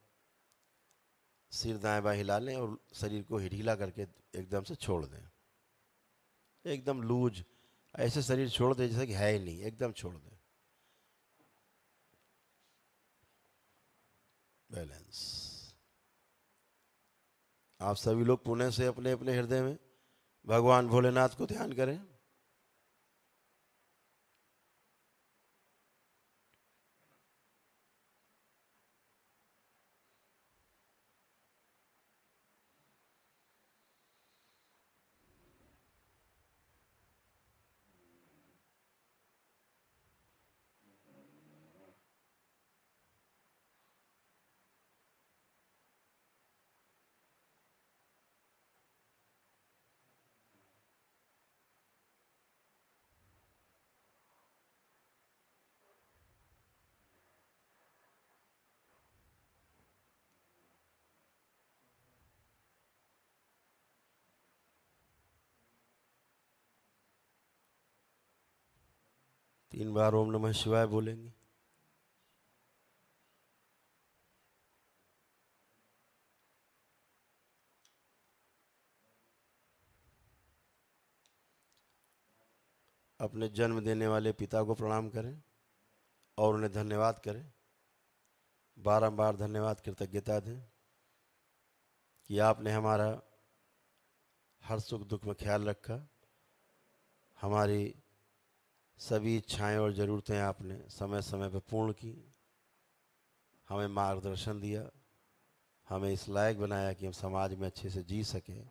सिर दाएं बाएं हिला लें, और शरीर को ढीला करके एकदम से छोड़ दें, एकदम लूज। ऐसे शरीर छोड़ दें जैसे कि है ही नहीं, एकदम छोड़ दें। बैलेंस। आप सभी लोग पुणे से अपने अपने हृदय में भगवान भोलेनाथ को ध्यान करें। तीन बार ओम नमः शिवाय बोलेंगे। अपने जन्म देने वाले पिता को प्रणाम करें और उन्हें धन्यवाद करें, बारंबार धन्यवाद कृतज्ञता दें कि आपने हमारा हर सुख दुख में ख्याल रखा, हमारी सभी इच्छाएं और ज़रूरतें आपने समय समय पर पूर्ण की, हमें मार्गदर्शन दिया, हमें इस लायक बनाया कि हम समाज में अच्छे से जी सकें।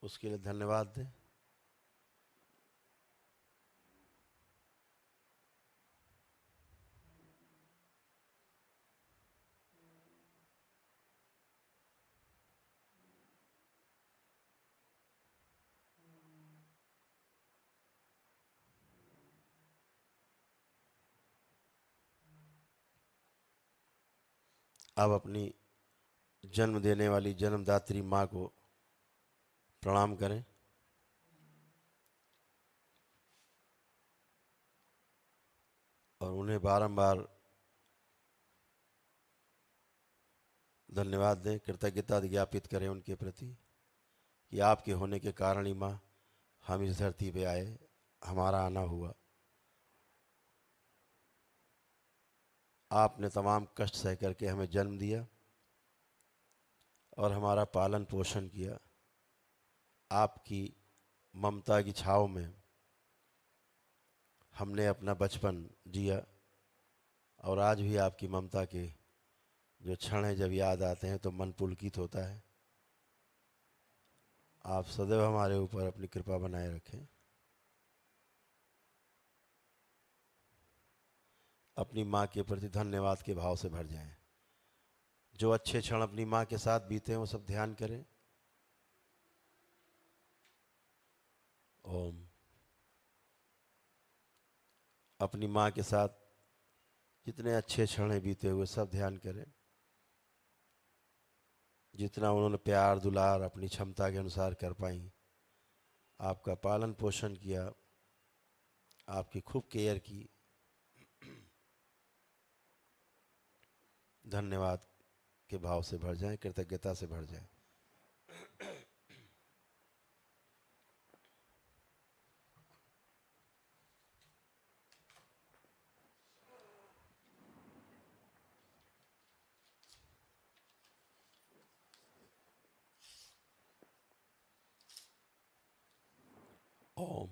उसके लिए धन्यवाद दें। अब अपनी जन्म देने वाली जन्मदात्री माँ को प्रणाम करें। और उन्हें बारंबार धन्यवाद दें, कृतज्ञता ज्ञापित करें उनके प्रति कि आपके होने के कारण ही माँ हम इस धरती पे आए, हमारा आना हुआ। आपने तमाम कष्ट सह करके हमें जन्म दिया और हमारा पालन पोषण किया। आपकी ममता की छाव में हमने अपना बचपन जिया, और आज भी आपकी ममता के जो क्षण हैं जब याद आते हैं तो मन पुलकित होता है। आप सदैव हमारे ऊपर अपनी कृपा बनाए रखें। अपनी माँ के प्रति धन्यवाद के भाव से भर जाएं। जो अच्छे क्षण अपनी माँ के साथ बीते हैं वो सब ध्यान करें। ओम। अपनी माँ के साथ जितने अच्छे क्षण हैं बीते हुए सब ध्यान करें। जितना उन्होंने प्यार दुलार अपनी क्षमता के अनुसार कर पाई, आपका पालन पोषण किया, आपकी खूब केयर की। धन्यवाद के भाव से भर जाएं, कृतज्ञता से भर जाएं। ओम।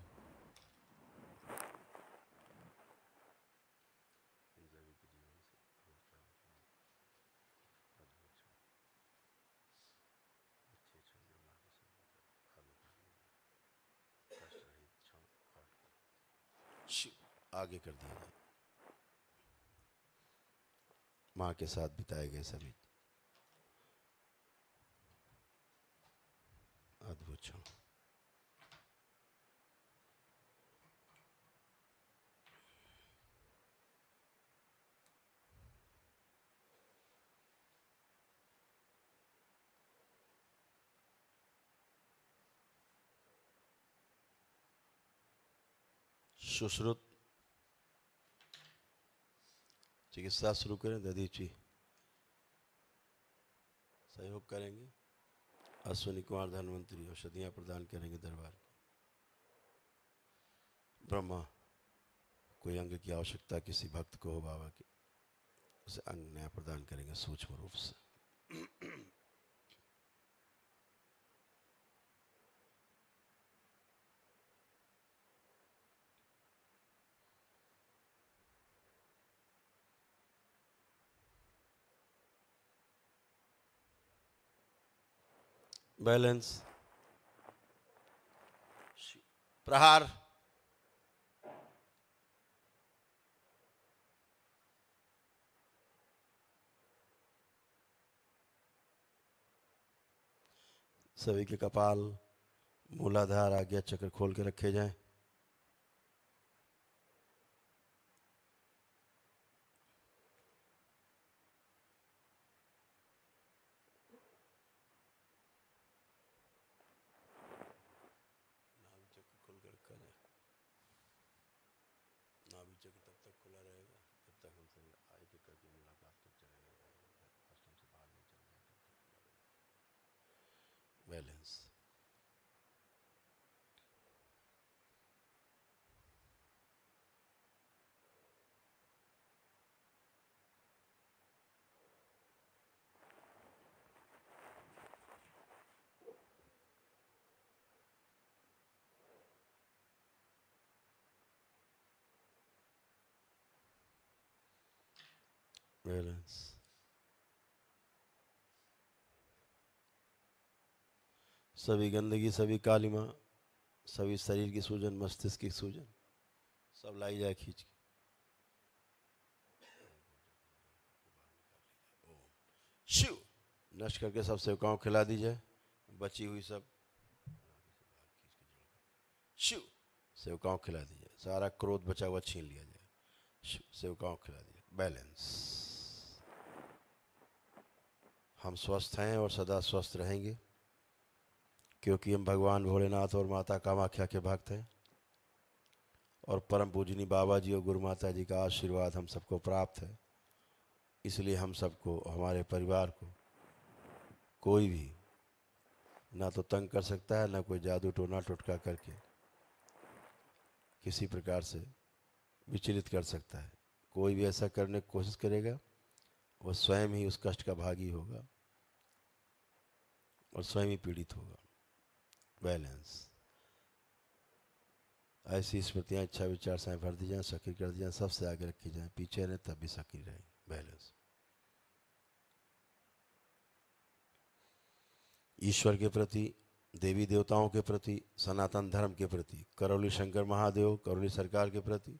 आगे कर दिया जाए। माँ के साथ बिताए गए सभी अद्भुत क्षण। सुश्रुत चिकित्सा शुरू करें। ददीप जी सहयोग करेंगे। अश्विनी कुमार धन्वंतरी औषधियाँ प्रदान करेंगे दरबार की। ब्रह्मा कोई अंग की आवश्यकता किसी भक्त को हो बाबा की, उसे अंग नया प्रदान करेंगे सूक्ष्म रूप से। बैलेंस। प्रहार। सभी के कपाल मूलाधार आज्ञा चक्र खोल के रखे जाएं। नाभि चक्र खोल के रखा जाए। नाभि चक्र तब तक खुला रहेगा जब तक हमसे आई के करके मुलाकात करते रहेगा, फर्स्ट हमसे बाहर नहीं चल जाएगा। बैलेंस। बैलेंस। सभी गंदगी, सभी कालिमा, सभी शरीर की सूजन, मस्तिष्क की सूजन सब लाई जाए खींच के। शिव नष्ट करके सब सेवकाओं खिला दी जाए। बची हुई सब शिव सेवकाओं खिला दी जाए। सारा क्रोध बचा हुआ छीन लिया जाए। शिव सेवकाओं खिला दिया। बैलेंस। हम स्वस्थ हैं और सदा स्वस्थ रहेंगे, क्योंकि हम भगवान भोलेनाथ और माता कामाख्या के भक्त हैं, और परम पूजनी बाबा जी और गुरु माता जी का आशीर्वाद हम सबको प्राप्त है। इसलिए हम सबको, हमारे परिवार को कोई भी ना तो तंग कर सकता है, ना कोई जादू टोना टोटका करके किसी प्रकार से विचलित कर सकता है। कोई भी ऐसा करने की कोशिश करेगा वो स्वयं ही उस कष्ट का भागी होगा। और स्वयं ही पीड़ित होगा। बैलेंस। ऐसी स्मृतियाँ, इच्छा विचार से भर दी जाए, सक्रिय कर दी जाए, सबसे आगे रखी जाए, पीछे रहे तब भी सक्रिय रहेंगे। बैलेंस। ईश्वर के प्रति, देवी देवताओं के प्रति, सनातन धर्म के प्रति, करौली शंकर महादेव, करौली सरकार के प्रति,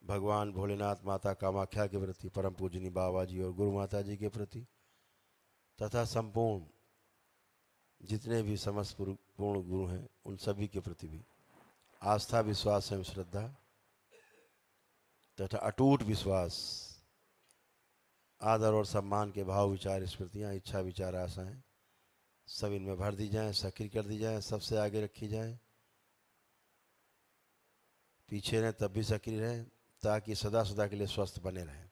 भगवान भोलेनाथ, माता कामाख्या के प्रति, परम पूजनी बाबा जी और गुरु माता जी के प्रति, तथा संपूर्ण जितने भी समस्त पूर्ण गुरु हैं उन सभी के प्रति भी आस्था, विश्वास एवं श्रद्धा तथा अटूट विश्वास, आदर और सम्मान के भाव, विचार, स्मृतियाँ, इच्छा विचार, आशाएं सब इनमें भर दी जाएं, सक्रिय कर दी जाएं, सबसे आगे रखी जाएं, पीछे रहें तब भी सक्रिय रहें, ताकि सदा सदा के लिए स्वस्थ बने रहें।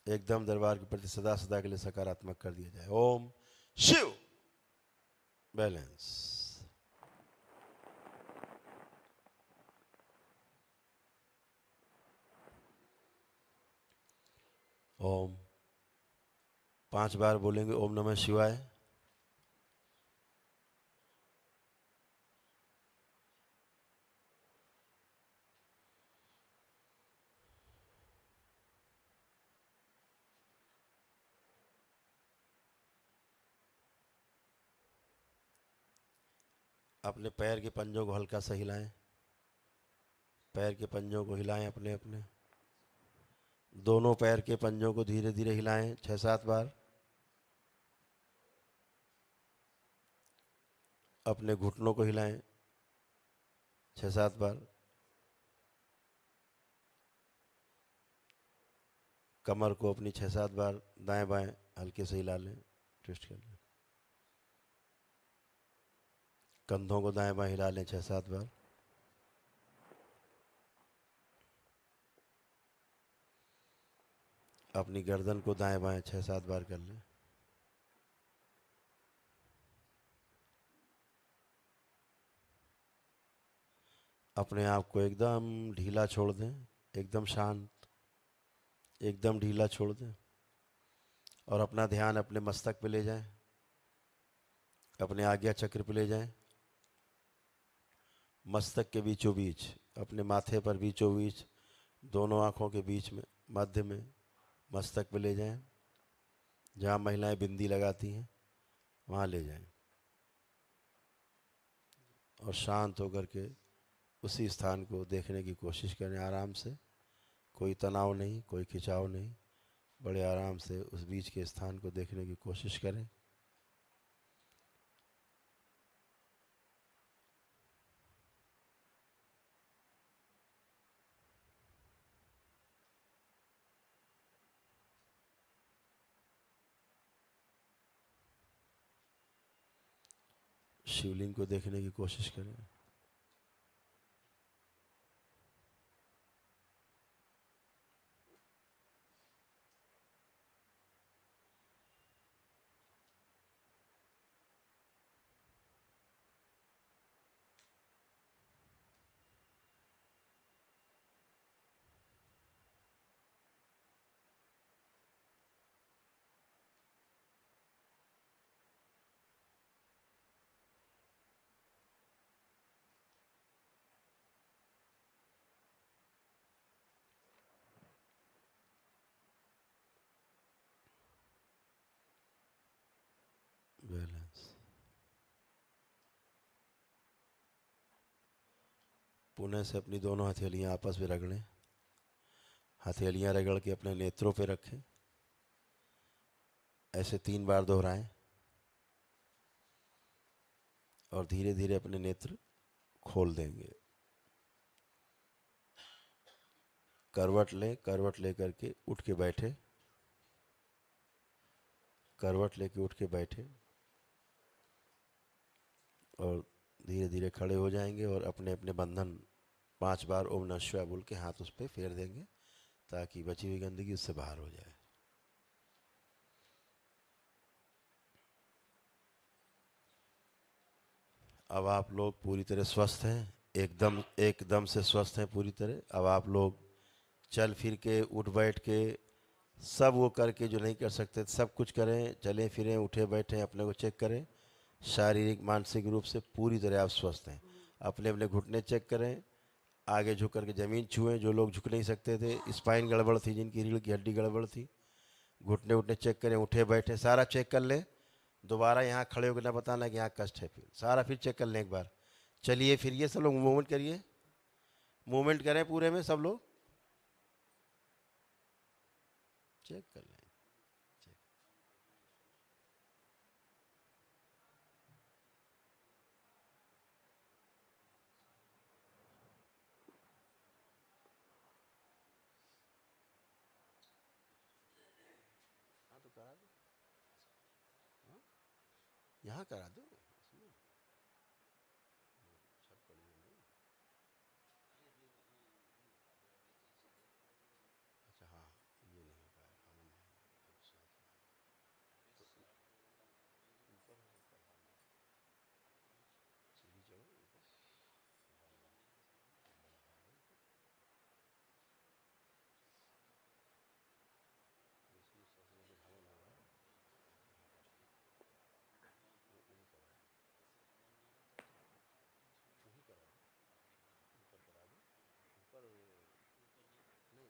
एकदम दरबार के प्रति सदा सदा के लिए सकारात्मक कर दिया जाए। ओम शिव। बैलेंस। ओम 5 बार बोलेंगे ओम नमः शिवाय। अपने पैर के पंजों को हल्का सा हिलाएं, पैर के पंजों को हिलाएं अपने अपने, दोनों पैर के पंजों को धीरे धीरे हिलाएं 6-7 बार। अपने घुटनों को हिलाएं 6-7 बार। कमर को अपनी 6-7 बार दाएं बाएं हल्के से हिला लें, ट्विस्ट कर लें। कंधों को दाएं बाएं हिला लें 6-7 बार। अपनी गर्दन को दाएं बाएं 6-7 बार कर लें। अपने आप को एकदम ढीला छोड़ दें, एकदम शांत, एकदम ढीला छोड़ दें और अपना ध्यान अपने मस्तक पे ले जाएं, अपने आज्ञा चक्र पे ले जाएं। मस्तक के बीचों बीच, अपने माथे पर बीचों बीच, दोनों आँखों के बीच में, मध्य में मस्तक पे ले जाएं। जहाँ महिलाएं बिंदी लगाती हैं वहाँ ले जाएं और शांत होकर के उसी स्थान को देखने की कोशिश करें आराम से। कोई तनाव नहीं, कोई खिंचाव नहीं, बड़े आराम से उस बीच के स्थान को देखने की कोशिश करें। शिवलिंग को देखने की कोशिश करें। बैलेंस। पुनः से अपनी दोनों हथेलियां आपस में रगड़ें। हथेलियां रगड़ के अपने नेत्रों पे रखें। ऐसे 3 बार दोहराएं और धीरे धीरे अपने नेत्र खोल देंगे। करवट लें, करवट लेकर के उठ के बैठे, करवट लेके उठ के बैठे और धीरे धीरे खड़े हो जाएंगे और अपने अपने बंधन 5 बार ओम नमः शिवाय बोल के हाथ उस पर फेर देंगे ताकि बची हुई गंदगी उससे बाहर हो जाए। अब आप लोग पूरी तरह स्वस्थ हैं, एकदम एकदम से स्वस्थ हैं पूरी तरह। अब आप लोग चल फिर के, उठ बैठ के, सब वो करके जो नहीं कर सकते सब कुछ करें। चलें फिरें, उठे बैठें, अपने को चेक करें शारीरिक मानसिक रूप से पूरी तरह आप स्वस्थ हैं। अपने अपने घुटने चेक करें, आगे झुक करके ज़मीन छुएं। जो लोग झुक नहीं सकते थे, स्पाइन गड़बड़ थी, जिनकी रीढ़ की हड्डी गड़बड़ थी, घुटने उठने चेक करें, उठे बैठे सारा चेक कर लें। दोबारा यहाँ खड़े होकर ना बताना कि यहाँ कष्ट है, फिर सारा फिर चेक कर लें एक बार। चलिए फिर ये सब लोग मूवमेंट करिए, मूवमेंट करें पूरे में सब लोग, चेक कर लें। चेक। हाँ तो करा दो, हाँ यहाँ करा दो इसमें। छत पड़ी है नहीं? अच्छा हाँ, ये नहीं हो पाया, अमन नहीं है, अच्छा तो ऊपर हो सकता है, सीढ़ी चढ़ो ऊपर। इसमें सबसे मुझे घमंड हो रहा है, वो करा दो, वही करा दो, ऊपर करा दो, ऊपर नहीं,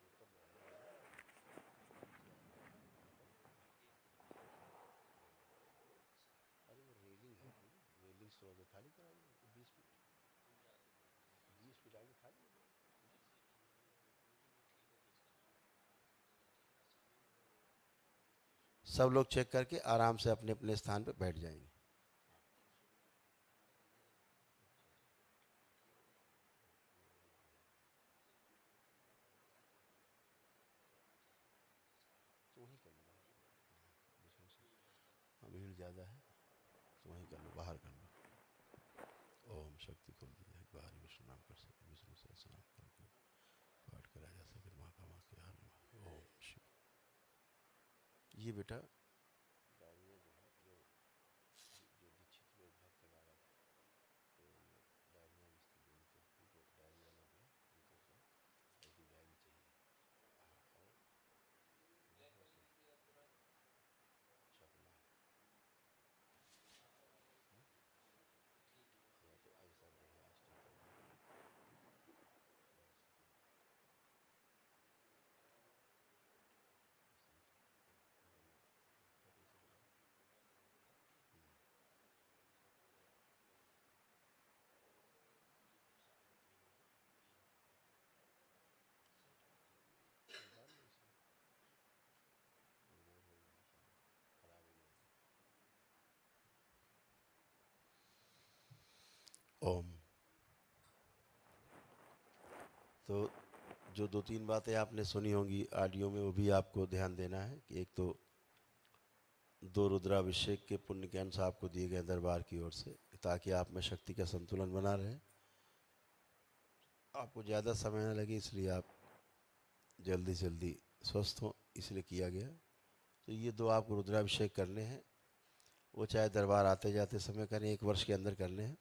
ऊपर ऊपर रहने वाला, नीचे आप करा दो यहाँ पर। अरे वो रेलिंग है पूरी, रेलिंग थोड़ा सा खाली कराइए, 20 फीट, 20 फीट आगे खाली है। सब लोग चेक करके आराम से अपने अपने स्थान पे बैठ जाएंगे। तो वहीं कर लो बाहर, दूसरों से, हाँ भीड़ ज़्यादा है तो वहीं कर लो, बाहर कर लो। ओम शक्ति खोल दी जाए, बाहर विष्णु नाम कर सके, विष्णु सहस्त्र नाम करके पाठ करा जा सके, माँ का माँ के हाल में ओम शिव। ये बेटा डायरिया जो है, जो दीक्षित लोग भक्त हमारा, तो ये डायरिया की स्थिति, उनको डायरिया लग गया, उनको क्या ऐसी डायरी चाहिए। हाँ और वैसे छपना है, या तो ऐसा बढ़िया स्टिक कर दो, बस ऐसे ही स्टिक कर दो, डायरिया ऊपर ऐसे लगाओ। डाल लो इसमें, कमज़ोर हो गया सारा, खराब हो गया। ओम। तो जो दो तीन बातें आपने सुनी होंगी ऑडियो में, वो भी आपको ध्यान देना है कि एक तो 2 रुद्राभिषेक के पुण्य के अंश आपको दिए गए दरबार की ओर से, ताकि आप में शक्ति का संतुलन बना रहे, आपको ज़्यादा समय न लगे, इसलिए आप जल्दी से जल्दी स्वस्थ हों, इसलिए किया गया। तो ये 2 आपको रुद्राभिषेक करने हैं, वो चाहे दरबार आते जाते समय करें, 1 वर्ष के अंदर करने हैं,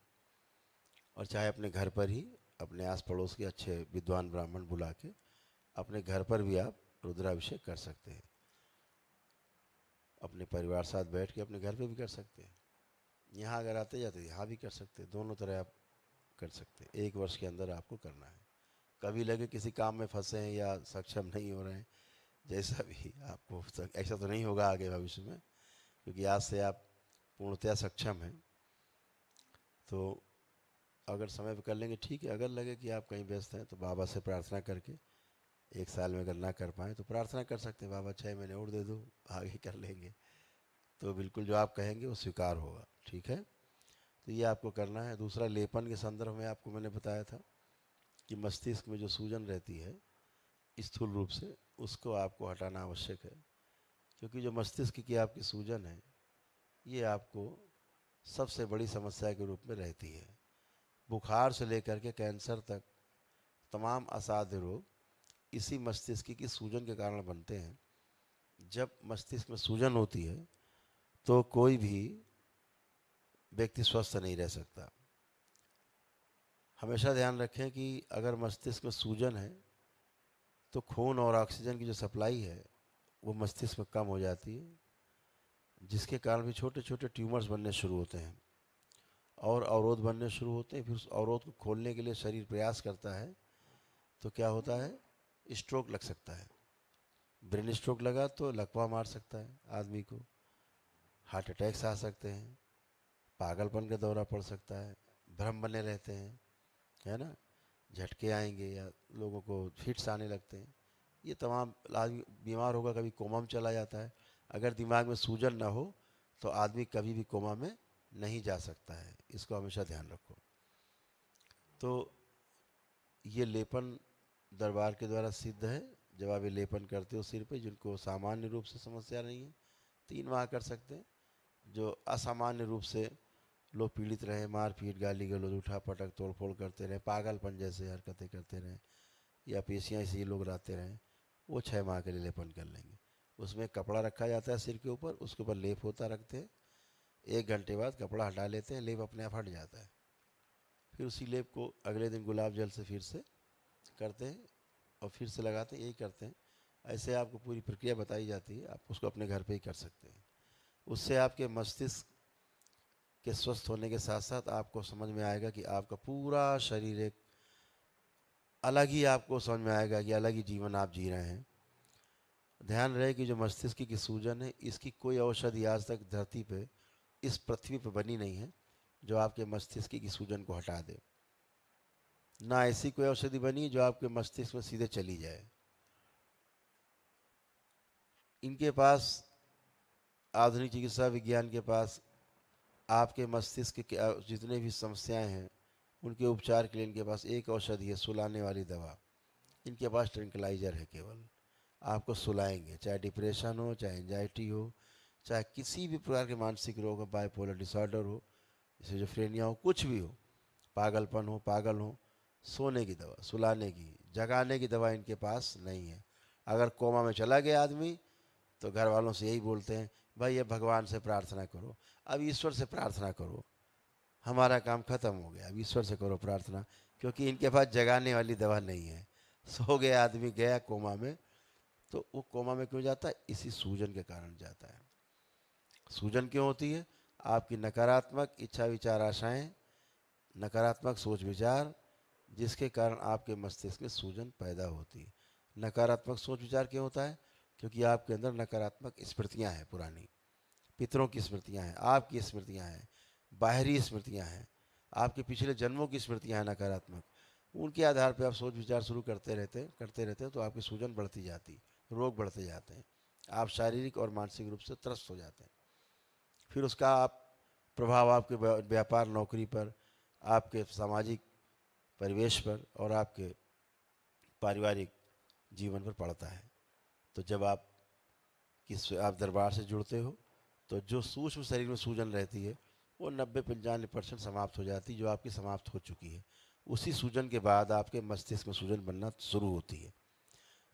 और चाहे अपने घर पर ही अपने आस पड़ोस के अच्छे विद्वान ब्राह्मण बुला के अपने घर पर भी आप रुद्राभिषेक कर सकते हैं। अपने परिवार साथ बैठ के अपने घर पे भी कर सकते हैं, यहाँ अगर आते जाते यहाँ भी कर सकते हैं, दोनों तरह आप कर सकते हैं। 1 वर्ष के अंदर आपको करना है। कभी लगे किसी काम में फंसे हैं या सक्षम नहीं हो रहे हैं, जैसा भी आपको, ऐसा तो नहीं होगा आगे भविष्य में, क्योंकि आज से आप पूर्णतया सक्षम हैं। तो अगर समय पर कर लेंगे ठीक है, अगर लगे कि आप कहीं व्यस्त हैं तो बाबा से प्रार्थना करके 1 साल में अगर ना कर पाएँ तो प्रार्थना कर सकते हैं, बाबा 6 महीने और दे दो, आगे कर लेंगे। तो बिल्कुल जो आप कहेंगे वो स्वीकार होगा, ठीक है। तो ये आपको करना है। दूसरा, लेपन के संदर्भ में आपको मैंने बताया था कि मस्तिष्क में जो सूजन रहती है स्थूल रूप से, उसको आपको हटाना आवश्यक है, क्योंकि जो मस्तिष्क की आपकी सूजन है ये आपको सबसे बड़ी समस्या के रूप में रहती है। बुखार से लेकर के कैंसर तक तमाम असाध्य रोग इसी मस्तिष्क की सूजन के कारण बनते हैं। जब मस्तिष्क में सूजन होती है तो कोई भी व्यक्ति स्वस्थ नहीं रह सकता। हमेशा ध्यान रखें कि अगर मस्तिष्क में सूजन है तो खून और ऑक्सीजन की जो सप्लाई है वो मस्तिष्क में कम हो जाती है, जिसके कारण भी छोटे छोटे ट्यूमर्स बनने शुरू होते हैं और अवरोध बनने शुरू होते हैं। फिर उस अवरोध को खोलने के लिए शरीर प्रयास करता है तो क्या होता है, स्ट्रोक लग सकता है। ब्रेन स्ट्रोक लगा तो लकवा मार सकता है आदमी को, हार्ट अटैक्स आ सकते हैं, पागलपन का दौरा पड़ सकता है, भ्रम बने रहते हैं, है ना, झटके आएंगे या लोगों को फिट्स आने लगते हैं। ये तमाम आदमी बीमार होगा, कभी कोमा में चला जाता है। अगर दिमाग में सूजन ना हो तो आदमी कभी भी कोमा में नहीं जा सकता है, इसको हमेशा ध्यान रखो। तो ये लेपन दरबार के द्वारा सिद्ध है। जब आप ये लेपन करते हो सिर पे, जिनको सामान्य रूप से समस्या नहीं है 3 माह कर सकते हैं। जो असामान्य रूप से लोग पीड़ित रहे, मारपीट, गाली गलौज, उठा पटक, तोड़ फोड़ करते रहे, पागलपन जैसे हरकतें करते रहे या पेशियाँ इसी लोग रहते रहें, वो 6 माह के लिए लेपन कर लेंगे। उसमें कपड़ा रखा जाता है सिर के ऊपर, उसके ऊपर लेप होता रखते हैं। 1 घंटे बाद कपड़ा हटा लेते हैं, लेप अपने आप हट जाता है। फिर उसी लेप को अगले दिन गुलाब जल से फिर से करते हैं और फिर से लगाते हैं, यही करते हैं। ऐसे आपको पूरी प्रक्रिया बताई जाती है, आप उसको अपने घर पे ही कर सकते हैं। उससे आपके मस्तिष्क के स्वस्थ होने के साथ साथ आपको समझ में आएगा कि आपका पूरा शरीर एक अलग ही, आपको समझ में आएगा कि अलग ही जीवन आप जी रहे हैं। ध्यान रहे कि जो मस्तिष्क की सूजन है, इसकी कोई औषधि आज तक धरती पे, इस पृथ्वी पे बनी नहीं है जो आपके मस्तिष्क की सूजन को हटा दे। ना ऐसी कोई औषधि बनी जो आपके मस्तिष्क में सीधे चली जाए। इनके पास, आधुनिक चिकित्सा विज्ञान के पास, आपके मस्तिष्क के जितने भी समस्याएं हैं उनके उपचार के लिए इनके पास एक औषधि है, सुलाने वाली दवा। इनके पास ट्रैंक्विलाइजर है, केवल आपको सुलाएंगे। चाहे डिप्रेशन हो, चाहे एंजाइटी हो, चाहे किसी भी प्रकार के मानसिक रोग हो, बाइपोलर डिसऑर्डर हो, सिजोफ्रेनिया हो, कुछ भी हो, पागलपन हो, पागल हो, सोने की दवा, सुलाने की, जगाने की दवा इनके पास नहीं है। अगर कोमा में चला गया आदमी तो घर वालों से यही बोलते हैं, भाई ये भगवान से प्रार्थना करो, अब ईश्वर से प्रार्थना करो, हमारा काम खत्म हो गया, अब ईश्वर से करो प्रार्थना, क्योंकि इनके पास जगाने वाली दवा नहीं है। सो गया आदमी, गया कोमा में, तो वो कोमा में क्यों जाता है, इसी सूजन के कारण जाता है। सूजन क्यों होती है, आपकी नकारात्मक इच्छा विचार आशाएं, नकारात्मक सोच विचार, जिसके कारण आपके मस्तिष्क में सूजन पैदा होती है। नकारात्मक सोच विचार क्यों होता है, क्योंकि आपके अंदर नकारात्मक स्मृतियां हैं, पुरानी पितरों की स्मृतियां हैं, आपकी स्मृतियां हैं, बाहरी स्मृतियां हैं, आपके पिछले जन्मों की स्मृतियां हैं नकारात्मक। उनके आधार पर आप सोच विचार शुरू करते रहते हैं तो आपकी सूजन बढ़ती जाती, रोग बढ़ते जाते हैं, आप शारीरिक और मानसिक रूप से त्रस्त हो जाते हैं। फिर उसका आप प्रभाव आपके व्यापार, नौकरी पर, आपके सामाजिक परिवेश पर और आपके पारिवारिक जीवन पर पड़ता है। तो जब आप दरबार से जुड़ते हो तो जो सूक्ष्म शरीर में सूजन रहती है वो 90-95% समाप्त हो जाती है, जो आपकी समाप्त हो चुकी है। उसी सूजन के बाद आपके मस्तिष्क में सूजन बनना शुरू होती है।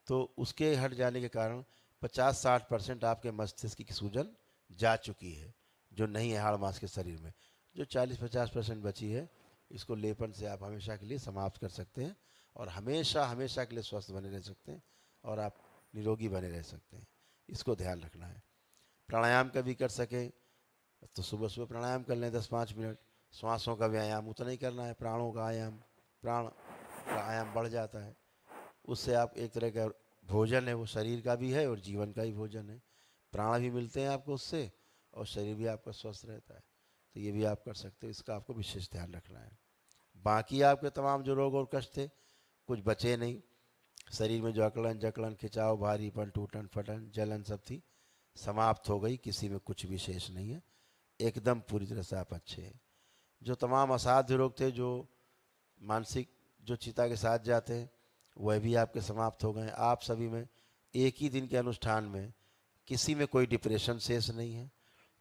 तो उसके हट जाने के कारण 50-60% आपके मस्तिष्क की सूजन जा चुकी है, जो नहीं है हाड़ मांस के शरीर में। जो 40-50% बची है, इसको लेपन से आप हमेशा के लिए समाप्त कर सकते हैं और हमेशा हमेशा के लिए स्वस्थ बने रह सकते हैं और आप निरोगी बने रह सकते हैं। इसको ध्यान रखना है। प्राणायाम कभी कर सकें तो सुबह सुबह प्राणायाम कर लें 10-5 मिनट। श्वासों का व्यायाम उतना ही करना है, प्राणों का आयाम, प्राण का आयाम बढ़ जाता है। उससे आप एक तरह का भोजन है, वो शरीर का भी है और जीवन का ही भोजन है। प्राण भी मिलते हैं आपको उससे और शरीर भी आपका स्वस्थ रहता है। तो ये भी आप कर सकते हो, इसका आपको विशेष ध्यान रखना है। बाकी आपके तमाम जो रोग और कष्ट थे कुछ बचे नहीं। शरीर में जो अकड़न जकड़न, खिंचाव, भारीपन, टूटन फटन, जलन सब थी, समाप्त हो गई। किसी में कुछ भी शेष नहीं है, एकदम पूरी तरह से आप अच्छे हैं। जो तमाम असाध्य रोग थे, जो मानसिक जो चिता के साथ जाते हैं, वह भी आपके समाप्त हो गए। आप सभी में एक ही दिन के अनुष्ठान में किसी में कोई डिप्रेशन शेष नहीं है,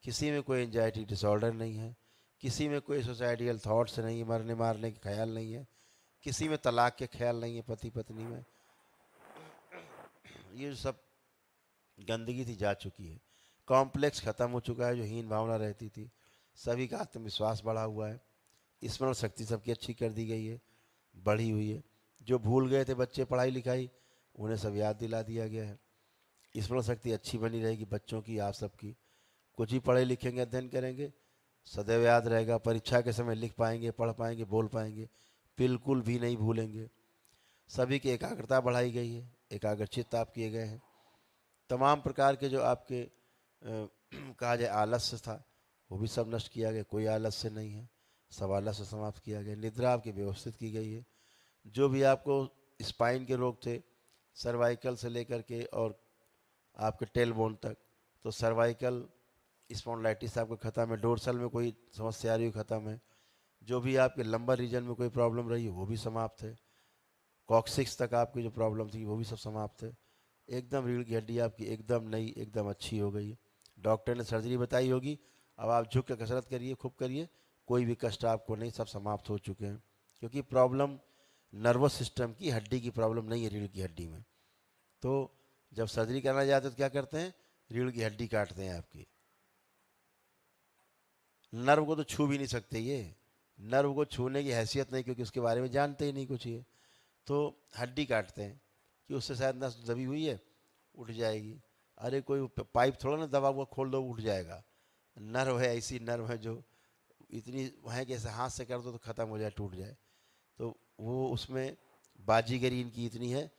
किसी में कोई एंजाइटी डिसऑर्डर नहीं है, किसी में कोई सुसाइडियल थॉट्स नहीं है, मरने मारने के ख्याल नहीं है, किसी में तलाक के ख्याल नहीं है पति पत्नी में। ये सब गंदगी थी जा चुकी है। कॉम्प्लेक्स खत्म हो चुका है, जो हीन भावना रहती थी। सभी का आत्मविश्वास बढ़ा हुआ है, स्मरण शक्ति सबकी अच्छी कर दी गई है, बढ़ी हुई है। जो भूल गए थे बच्चे पढ़ाई लिखाई, उन्हें सब याद दिला दिया गया है। स्मरण शक्ति अच्छी बनी रहेगी बच्चों की, आप सबकी। कुछ ही पढ़े लिखेंगे, अध्ययन करेंगे, सदैव याद रहेगा, परीक्षा के समय लिख पाएंगे, पढ़ पाएंगे, बोल पाएंगे, बिल्कुल भी नहीं भूलेंगे। सभी की एकाग्रता बढ़ाई गई है, एकाग्रचित्त आप किए गए हैं। तमाम प्रकार के जो आपके कहा जाए आलस्य था वो भी सब नष्ट किया गया, कोई आलस्य नहीं है, सब आलस्य समाप्त किया गया। निद्रा आपकी व्यवस्थित की गई है। जो भी आपको स्पाइन के रोग थे, सर्वाइकल से लेकर के और आपके टेल बोन तक, तो सर्वाइकल स्पॉन्डिलाइटिस आपका ख़त्म है, डोर्सल में कोई समस्या आ रही हो ख़त्म है, जो भी आपके लंबर रीजन में कोई प्रॉब्लम रही है वो भी समाप्त है, कॉक्सिक्स तक आपकी जो प्रॉब्लम थी वो भी सब समाप्त है। एकदम रीढ़ की हड्डी आपकी एकदम नई, एकदम अच्छी हो गई। डॉक्टर ने सर्जरी बताई होगी, अब आप झुक के कसरत करिए, खूब करिए, कोई भी कष्ट आपको नहीं, सब समाप्त हो चुके हैं। क्योंकि प्रॉब्लम नर्वस सिस्टम की, हड्डी की प्रॉब्लम नहीं है रीढ़ की हड्डी में। तो जब सर्जरी करना जाते तो क्या करते हैं, रीढ़ की हड्डी काटते हैं आपकी। नर्व को तो छू भी नहीं सकते, ये नर्व को छूने की हैसियत नहीं, क्योंकि उसके बारे में जानते ही नहीं कुछ ये। तो हड्डी काटते हैं कि उससे शायद नस दबी हुई है, उठ जाएगी। अरे कोई पाइप थोड़ा ना दबा हुआ खोल दो उठ जाएगा। नर्व है, ऐसी नर्व है जो इतनी है कि ऐसे हाथ से कर दो तो ख़त्म हो जाए, टूट जाए। तो वो उसमें बाजीगरी इनकी इतनी है,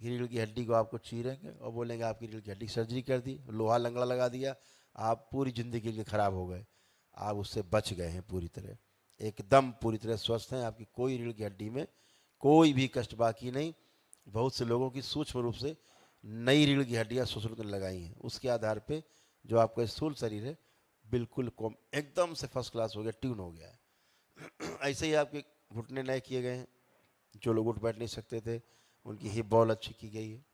रीढ़ की हड्डी को आपको चीरेंगे और बोलेंगे आपकी रीढ़ की हड्डी की सर्जरी कर दी, लोहा लंगड़ा लगा दिया, आप पूरी ज़िंदगी के लिए ख़राब हो गए। आप उससे बच गए हैं पूरी तरह, एकदम पूरी तरह स्वस्थ हैं, आपकी कोई रीढ़ की हड्डी में कोई भी कष्ट बाकी नहीं। बहुत से लोगों की सूक्ष्म रूप से नई रीढ़ की हड्डियाँ सुसुर ने लगाई हैं, उसके आधार पे जो आपका स्थूल शरीर है बिल्कुल एकदम से फर्स्ट क्लास हो गया, ट्यून हो गया है। ऐसे ही आपके घुटने नए किए गए हैं, जो लोग उठ बैठ नहीं सकते थे उनकी हिप बॉल अच्छी की गई है,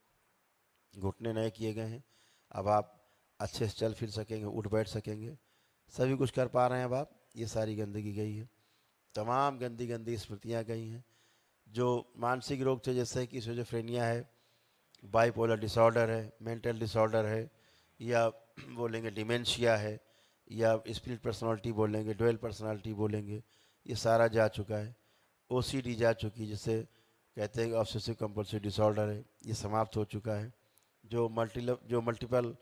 घुटने नए किए गए हैं, अब आप अच्छे से चल फिर सकेंगे, उठ बैठ सकेंगे, सभी कुछ कर पा रहे हैं अब आप। ये सारी गंदगी गई है, तमाम गंदी गंदी स्मृतियाँ गई हैं। जो मानसिक रोग थे जैसे कि सिजोफ्रेनिया है, बाइपोलर डिसऑर्डर है, मेंटल डिसऑर्डर है, या बोलेंगे डिमेंशिया है, या स्प्लिट पर्सनालिटी बोलेंगे, डुअल पर्सनालिटी बोलेंगे, ये सारा जा चुका है। ओसीडी जा चुकी, जिसे कहते हैं ऑब्सेसिव कंपल्सिव डिसऑर्डर है, ये समाप्त हो चुका है। जो मल्टीपल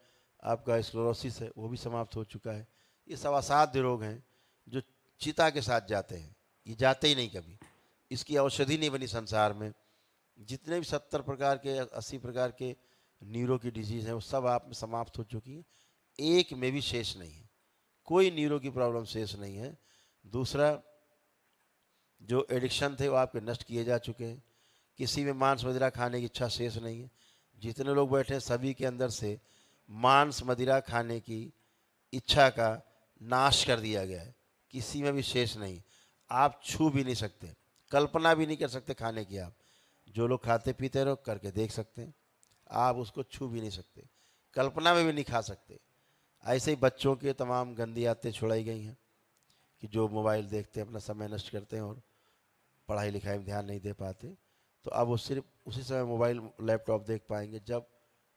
आपका स्क्लेरोसिस है वो भी समाप्त हो चुका है। ये सब असाध्य रोग हैं जो चिता के साथ जाते हैं, ये जाते ही नहीं कभी, इसकी औषधि नहीं बनी संसार में। जितने भी 70 प्रकार के 80 प्रकार के न्यूरो की डिजीज़ हैं वो सब आप में समाप्त हो चुकी हैं, एक में भी शेष नहीं है, कोई न्यूरो की प्रॉब्लम शेष नहीं है। दूसरा, जो एडिक्शन थे वो आपके नष्ट किए जा चुके हैं, किसी में मांस मदिरा खाने की इच्छा शेष नहीं है। जितने लोग बैठे हैं सभी के अंदर से मांस मदिरा खाने की इच्छा का नाश कर दिया गया है, किसी में भी शेष नहीं। आप छू भी नहीं सकते, कल्पना भी नहीं कर सकते खाने की। आप जो लोग खाते पीते रहो करके देख सकते हैं, आप उसको छू भी नहीं सकते, कल्पना में भी नहीं खा सकते। ऐसे ही बच्चों के तमाम गंदी आदतें छुड़ाई गई हैं कि जो मोबाइल देखते हैं, अपना समय नष्ट करते हैं और पढ़ाई लिखाई में ध्यान नहीं दे पाते। तो अब वो सिर्फ उसी समय मोबाइल लैपटॉप देख पाएंगे जब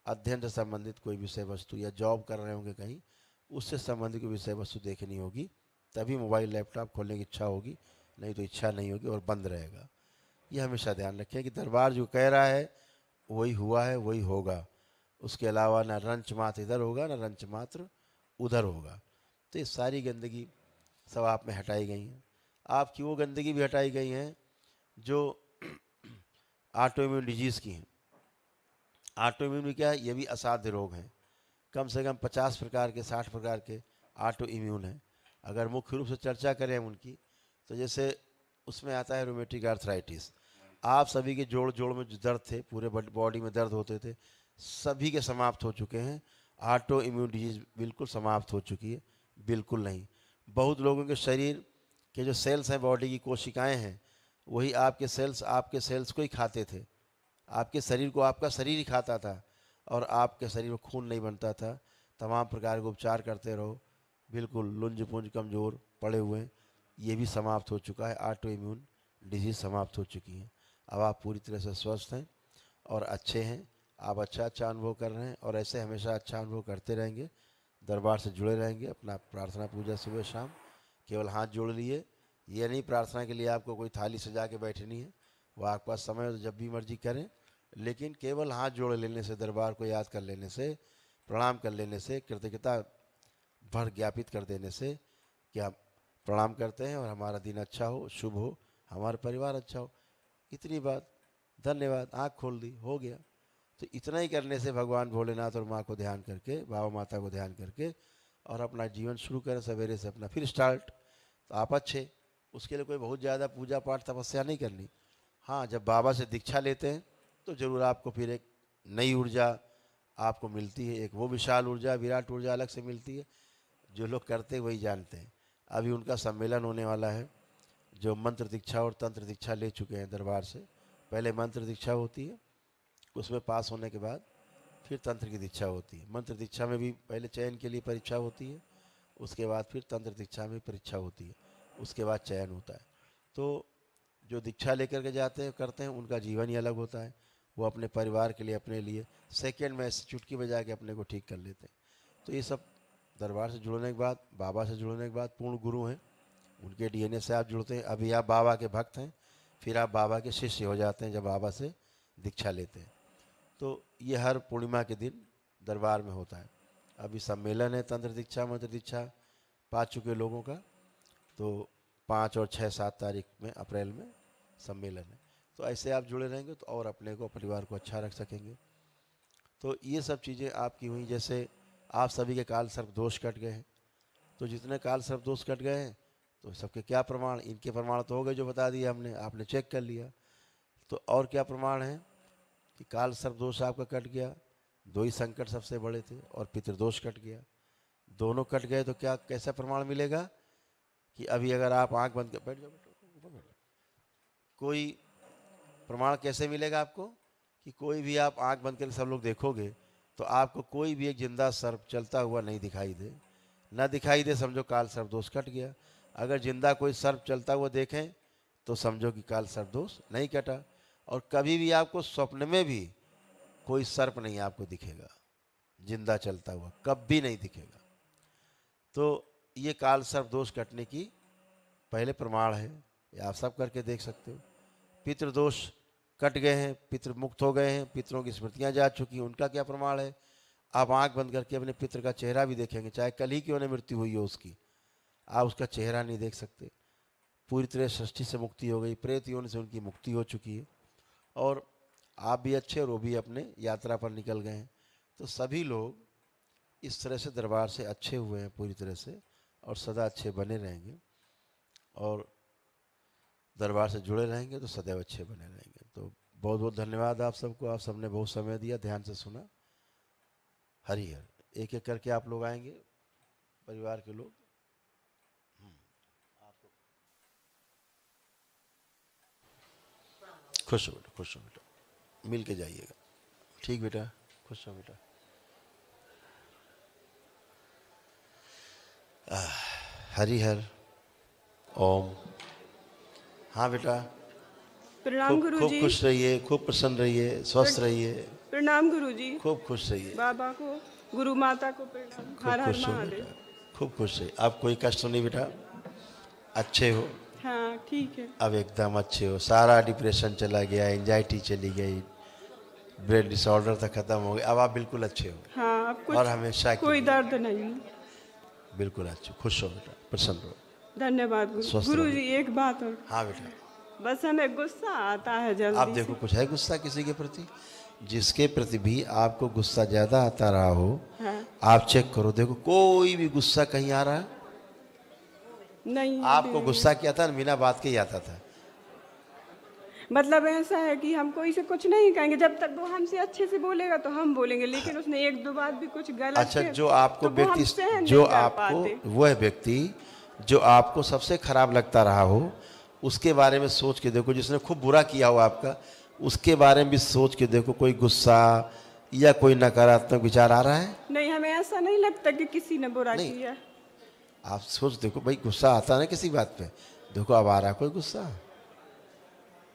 अध्ययन से संबंधित कोई विषय वस्तु, या जॉब कर रहे होंगे कहीं, उससे संबंधित कोई विषय वस्तु देखनी होगी, तभी मोबाइल लैपटॉप खोलने की इच्छा होगी, नहीं तो इच्छा नहीं होगी और बंद रहेगा। ये हमेशा ध्यान रखें कि दरबार जो कह रहा है वही हुआ है, वही होगा। उसके अलावा ना रंच मात्र इधर होगा, ना रंच मात्र उधर होगा। तो ये सारी गंदगी सब आप में हटाई गई हैं। आपकी वो गंदगी भी हटाई गई हैं जो ऑटो इम्यून डिजीज़ की हैं। ऑटो इम्यून क्या है, ये भी असाध्य रोग हैं, कम से कम 50 प्रकार के 60 प्रकार के ऑटो इम्यून हैं। अगर मुख्य रूप से चर्चा करें उनकी, तो जैसे उसमें आता है रोमेटिक आर्थराइटिस। आप सभी के जोड़ जोड़ में जो दर्द थे, पूरे बॉडी में दर्द होते थे, सभी के समाप्त हो चुके हैं। ऑटो इम्यून डिजीज बिल्कुल समाप्त हो चुकी है, बिल्कुल नहीं। बहुत लोगों के शरीर के जो सेल्स हैं, बॉडी की कोशिकाएं हैं, वही आपके सेल्स को ही खाते थे। आपके शरीर को आपका शरीर ही खाता था और आपके शरीर में खून नहीं बनता था। तमाम प्रकार के उपचार करते रहो, बिल्कुल लुंज पुंज कमज़ोर पड़े हुए हैं, ये भी समाप्त हो चुका है। ऑटो इम्यून डिजीज़ समाप्त हो चुकी हैं। अब आप पूरी तरह से स्वस्थ हैं और अच्छे हैं, आप अच्छा अनुभव कर रहे हैं और ऐसे हमेशा अच्छा अनुभव करते रहेंगे। दरबार से जुड़े रहेंगे, अपना प्रार्थना पूजा सुबह शाम केवल हाथ जोड़ लिए। ये नहीं प्रार्थना के लिए आपको कोई थाली सजा के बैठनी है, वो आपके पास समय हो तो जब भी मर्जी करें, लेकिन केवल हाथ जोड़ लेने से, दरबार को याद कर लेने से, प्रणाम कर लेने से, कृतज्ञता भर ज्ञापित कर देने से कि हम प्रणाम करते हैं और हमारा दिन अच्छा हो, शुभ हो, हमारा परिवार अच्छा हो। इतनी बात, धन्यवाद, आँख खोल दी, हो गया। तो इतना ही करने से भगवान भोलेनाथ और माँ को ध्यान करके, बाबा माता को ध्यान करके और अपना जीवन शुरू करें सवेरे से अपना, फिर स्टार्ट। तो आप अच्छे, उसके लिए कोई बहुत ज़्यादा पूजा पाठ तपस्या नहीं करनी। हाँ, जब बाबा से दीक्षा लेते हैं तो ज़रूर आपको फिर एक नई ऊर्जा आपको मिलती है, एक वो विशाल ऊर्जा, विराट ऊर्जा अलग से मिलती है। जो लोग करते हैं वही जानते हैं। अभी उनका सम्मेलन होने वाला है, जो मंत्र दीक्षा और तंत्र दीक्षा ले चुके हैं दरबार से। पहले मंत्र दीक्षा होती है, उसमें पास होने के बाद फिर तंत्र की दीक्षा होती है। मंत्र दीक्षा में भी पहले चयन के लिए परीक्षा होती है, उसके बाद फिर तंत्र दीक्षा में परीक्षा होती है, उसके बाद चयन होता है। तो जो दीक्षा लेकर के जाते हैं करते हैं, उनका जीवन ही अलग होता है। वो अपने परिवार के लिए, अपने लिए सेकेंड में ऐसे चुटकी बजा के अपने को ठीक कर लेते हैं। तो ये सब दरबार से जुड़ने के बाद, बाबा से जुड़ने के बाद, पूर्ण गुरु हैं, उनके डीएनए से आप जुड़ते हैं। अभी आप बाबा के भक्त हैं, फिर आप बाबा के शिष्य हो जाते हैं जब बाबा से दीक्षा लेते हैं। तो ये हर पूर्णिमा के दिन दरबार में होता है। अभी सम्मेलन है तंत्र दीक्षा मंत्र दीक्षा पा चुके लोगों का, तो 5 और 6, 7 तारीख में अप्रैल में सम्मेलन है। तो ऐसे आप जुड़े रहेंगे तो और अपने को, परिवार को अच्छा रख सकेंगे। तो ये सब चीज़ें आपकी हुई। जैसे आप सभी के काल सर्प दोष कट गए हैं, तो जितने काल सर्प दोष कट गए हैं तो सबके क्या प्रमाण, इनके प्रमाण तो हो गए जो बता दिया हमने, आपने चेक कर लिया। तो और क्या प्रमाण है कि काल सर्प दोष आपका कट गया। 2 ही संकट सबसे बड़े थे और पितृदोष कट गया, दोनों कट गए। तो क्या कैसा प्रमाण मिलेगा कि अभी अगर आप आंख बंद कर बैठ जाओ, कोई प्रमाण कैसे मिलेगा आपको कि कोई भी आप आंख बंद करके सब लोग देखोगे तो आपको कोई भी एक जिंदा सर्प चलता हुआ नहीं दिखाई दे, ना दिखाई दे, समझो काल सर्प दोष कट गया। अगर जिंदा कोई सर्प चलता हुआ देखें तो समझो कि काल सर्प दोष नहीं कटा। और कभी भी आपको स्वप्न में भी कोई सर्प नहीं आपको दिखेगा जिंदा चलता हुआ, कभी नहीं दिखेगा। तो ये काल सर्प दोष कटने की पहले प्रमाण है, ये आप सब करके देख सकते हो। पितृदोष कट गए हैं, पितृ मुक्त हो गए हैं, पितरों की स्मृतियां जा चुकी, उनका क्या प्रमाण है। आप आंख बंद करके अपने पितृ का चेहरा भी देखेंगे, चाहे कल ही क्यों न मृत्यु हुई हो उसकी, आप उसका चेहरा नहीं देख सकते। पूरी तरह सृष्टि से मुक्ति हो गई, प्रेत योनि से उनकी मुक्ति हो चुकी है और आप भी अच्छे और वो भी अपने यात्रा पर निकल गए हैं। तो सभी लोग इस तरह से दरबार से अच्छे हुए हैं पूरी तरह से और सदा अच्छे बने रहेंगे और दरबार से जुड़े रहेंगे तो सदैव अच्छे बने रहेंगे। तो बहुत बहुत धन्यवाद आप सबको, आप सबने बहुत समय दिया, ध्यान से सुना। हरि हर। एक एक करके आप लोग आएंगे, परिवार के लोग। खुश हो बेटा, खुश हो बेटा, मिल के जाइएगा। ठीक बेटा, खुश हो बेटा। हरि हर ओम। हाँ बेटा, प्रणाम गुरुजी। खूब खुश रहिए, खूब प्रसन्न रहिए, स्वस्थ रहिए। प्रणाम गुरुजी। खूब खुश रहिए। बाबा को, गुरु माता को प्रणाम। हर हर महादेव। खूब खुश रहिए। आप कोई कष्ट नहीं बेटा, अच्छे हो। हाँ ठीक है। अब एकदम अच्छे हो, सारा डिप्रेशन चला गया, एंजाइटी चली गई, ब्रेन डिसऑर्डर तक खत्म हो गया, अब आप बिल्कुल अच्छे हो। हाँ अब कुछ और हमेशा कोई दर्द नहीं, बिल्कुल अच्छे, खुश हो बेटा, प्रसन्न हो। धन्यवाद गुरुजी। एक बात और। हाँ बेटा, बस हमें गुस्सा आता है जल्दी। आप देखो कुछ है गुस्सा किसी के प्रति, जिसके प्रति भी आपको गुस्सा ज्यादा आता रहा हो, हाँ। आप चेक करो, देखो कोई भी गुस्सा कहीं आ रहा है नहीं। आपको गुस्सा क्या था, बिना बात के ही आता था। मतलब ऐसा है कि हम कोई से कुछ नहीं कहेंगे, जब तक वो हमसे अच्छे से बोलेगा तो हम बोलेंगे, लेकिन उसने एक दो बात भी कुछ गलत अच्छा, जो आपको तो व्यक्ति, जो आपको वह व्यक्ति जो आपको सबसे खराब लगता रहा हो उसके बारे में सोच के देखो, जिसने खूब बुरा किया हो आपका, उसके बारे में भी सोच के देखो, कोई गुस्सा या कोई नकारात्मक विचार आ रहा है? नहीं, हमें ऐसा नहीं लगता कि किसी ने बुरा किया। आप सोच देखो भाई, गुस्सा आता ना किसी बात पे, देखो अब आ रहा कोई गुस्सा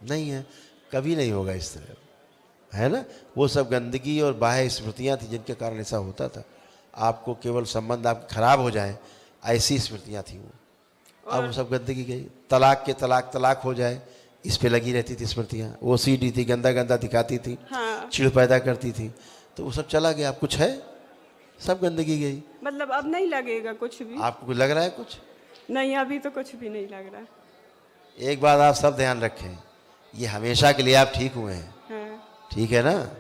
नहीं है, कभी नहीं होगा इस तरह, है ना। वो सब गंदगी और बाह्य स्मृतियां थी जिनके कारण ऐसा होता था। आपको केवल संबंध आपके खराब हो जाए ऐसी स्मृतियां थी वो, अब वो सब गंदगी गई। तलाक के तलाक हो जाए, इस पे लगी रहती थी स्मृतियां, वो सीधी थी, गंदा गंदा दिखाती थी, हाँ। चिढ़ पैदा करती थी, तो वो सब चला गया। अब कुछ है, सब गंदगी गई। मतलब अब नहीं लगेगा कुछ भी? आपको कुछ लग रहा है कुछ? नहीं, अभी तो कुछ भी नहीं लग रहा। एक बात आप सब ध्यान रखें, ये हमेशा के लिए आप ठीक हुए हैं, हाँ। ठीक है ना?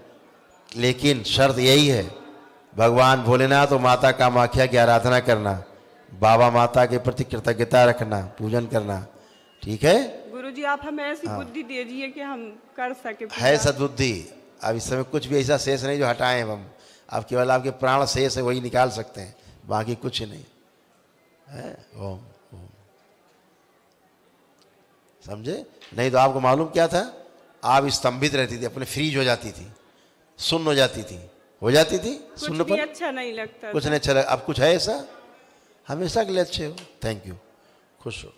लेकिन शर्त यही है, भगवान भोलेनाथ और माता कामाख्या की आराधना करना, बाबा माता के प्रति कृतज्ञता रखना, पूजन करना, ठीक है? गुरुजी आप हमें ऐसी बुद्धि दीजिए कि हम कर सके। है सद्बुद्धि। अब इस समय कुछ भी ऐसा शेष नहीं जो हटाएं हम। अब केवल आपके प्राण शेष है, वही निकाल सकते हैं, बाकी कुछ नहीं है। ओम ओम, समझे? नहीं तो आपको मालूम क्या था, आप स्तंभित रहती थी, अपने फ्रीज हो जाती थी, सुन्न हो जाती थी, सुन्न पर अच्छा नहीं लगता, कुछ नहीं अच्छा लगा। अब कुछ है ऐसा? हमेशा के लिए अच्छे हो। थैंक यू, खुश हो।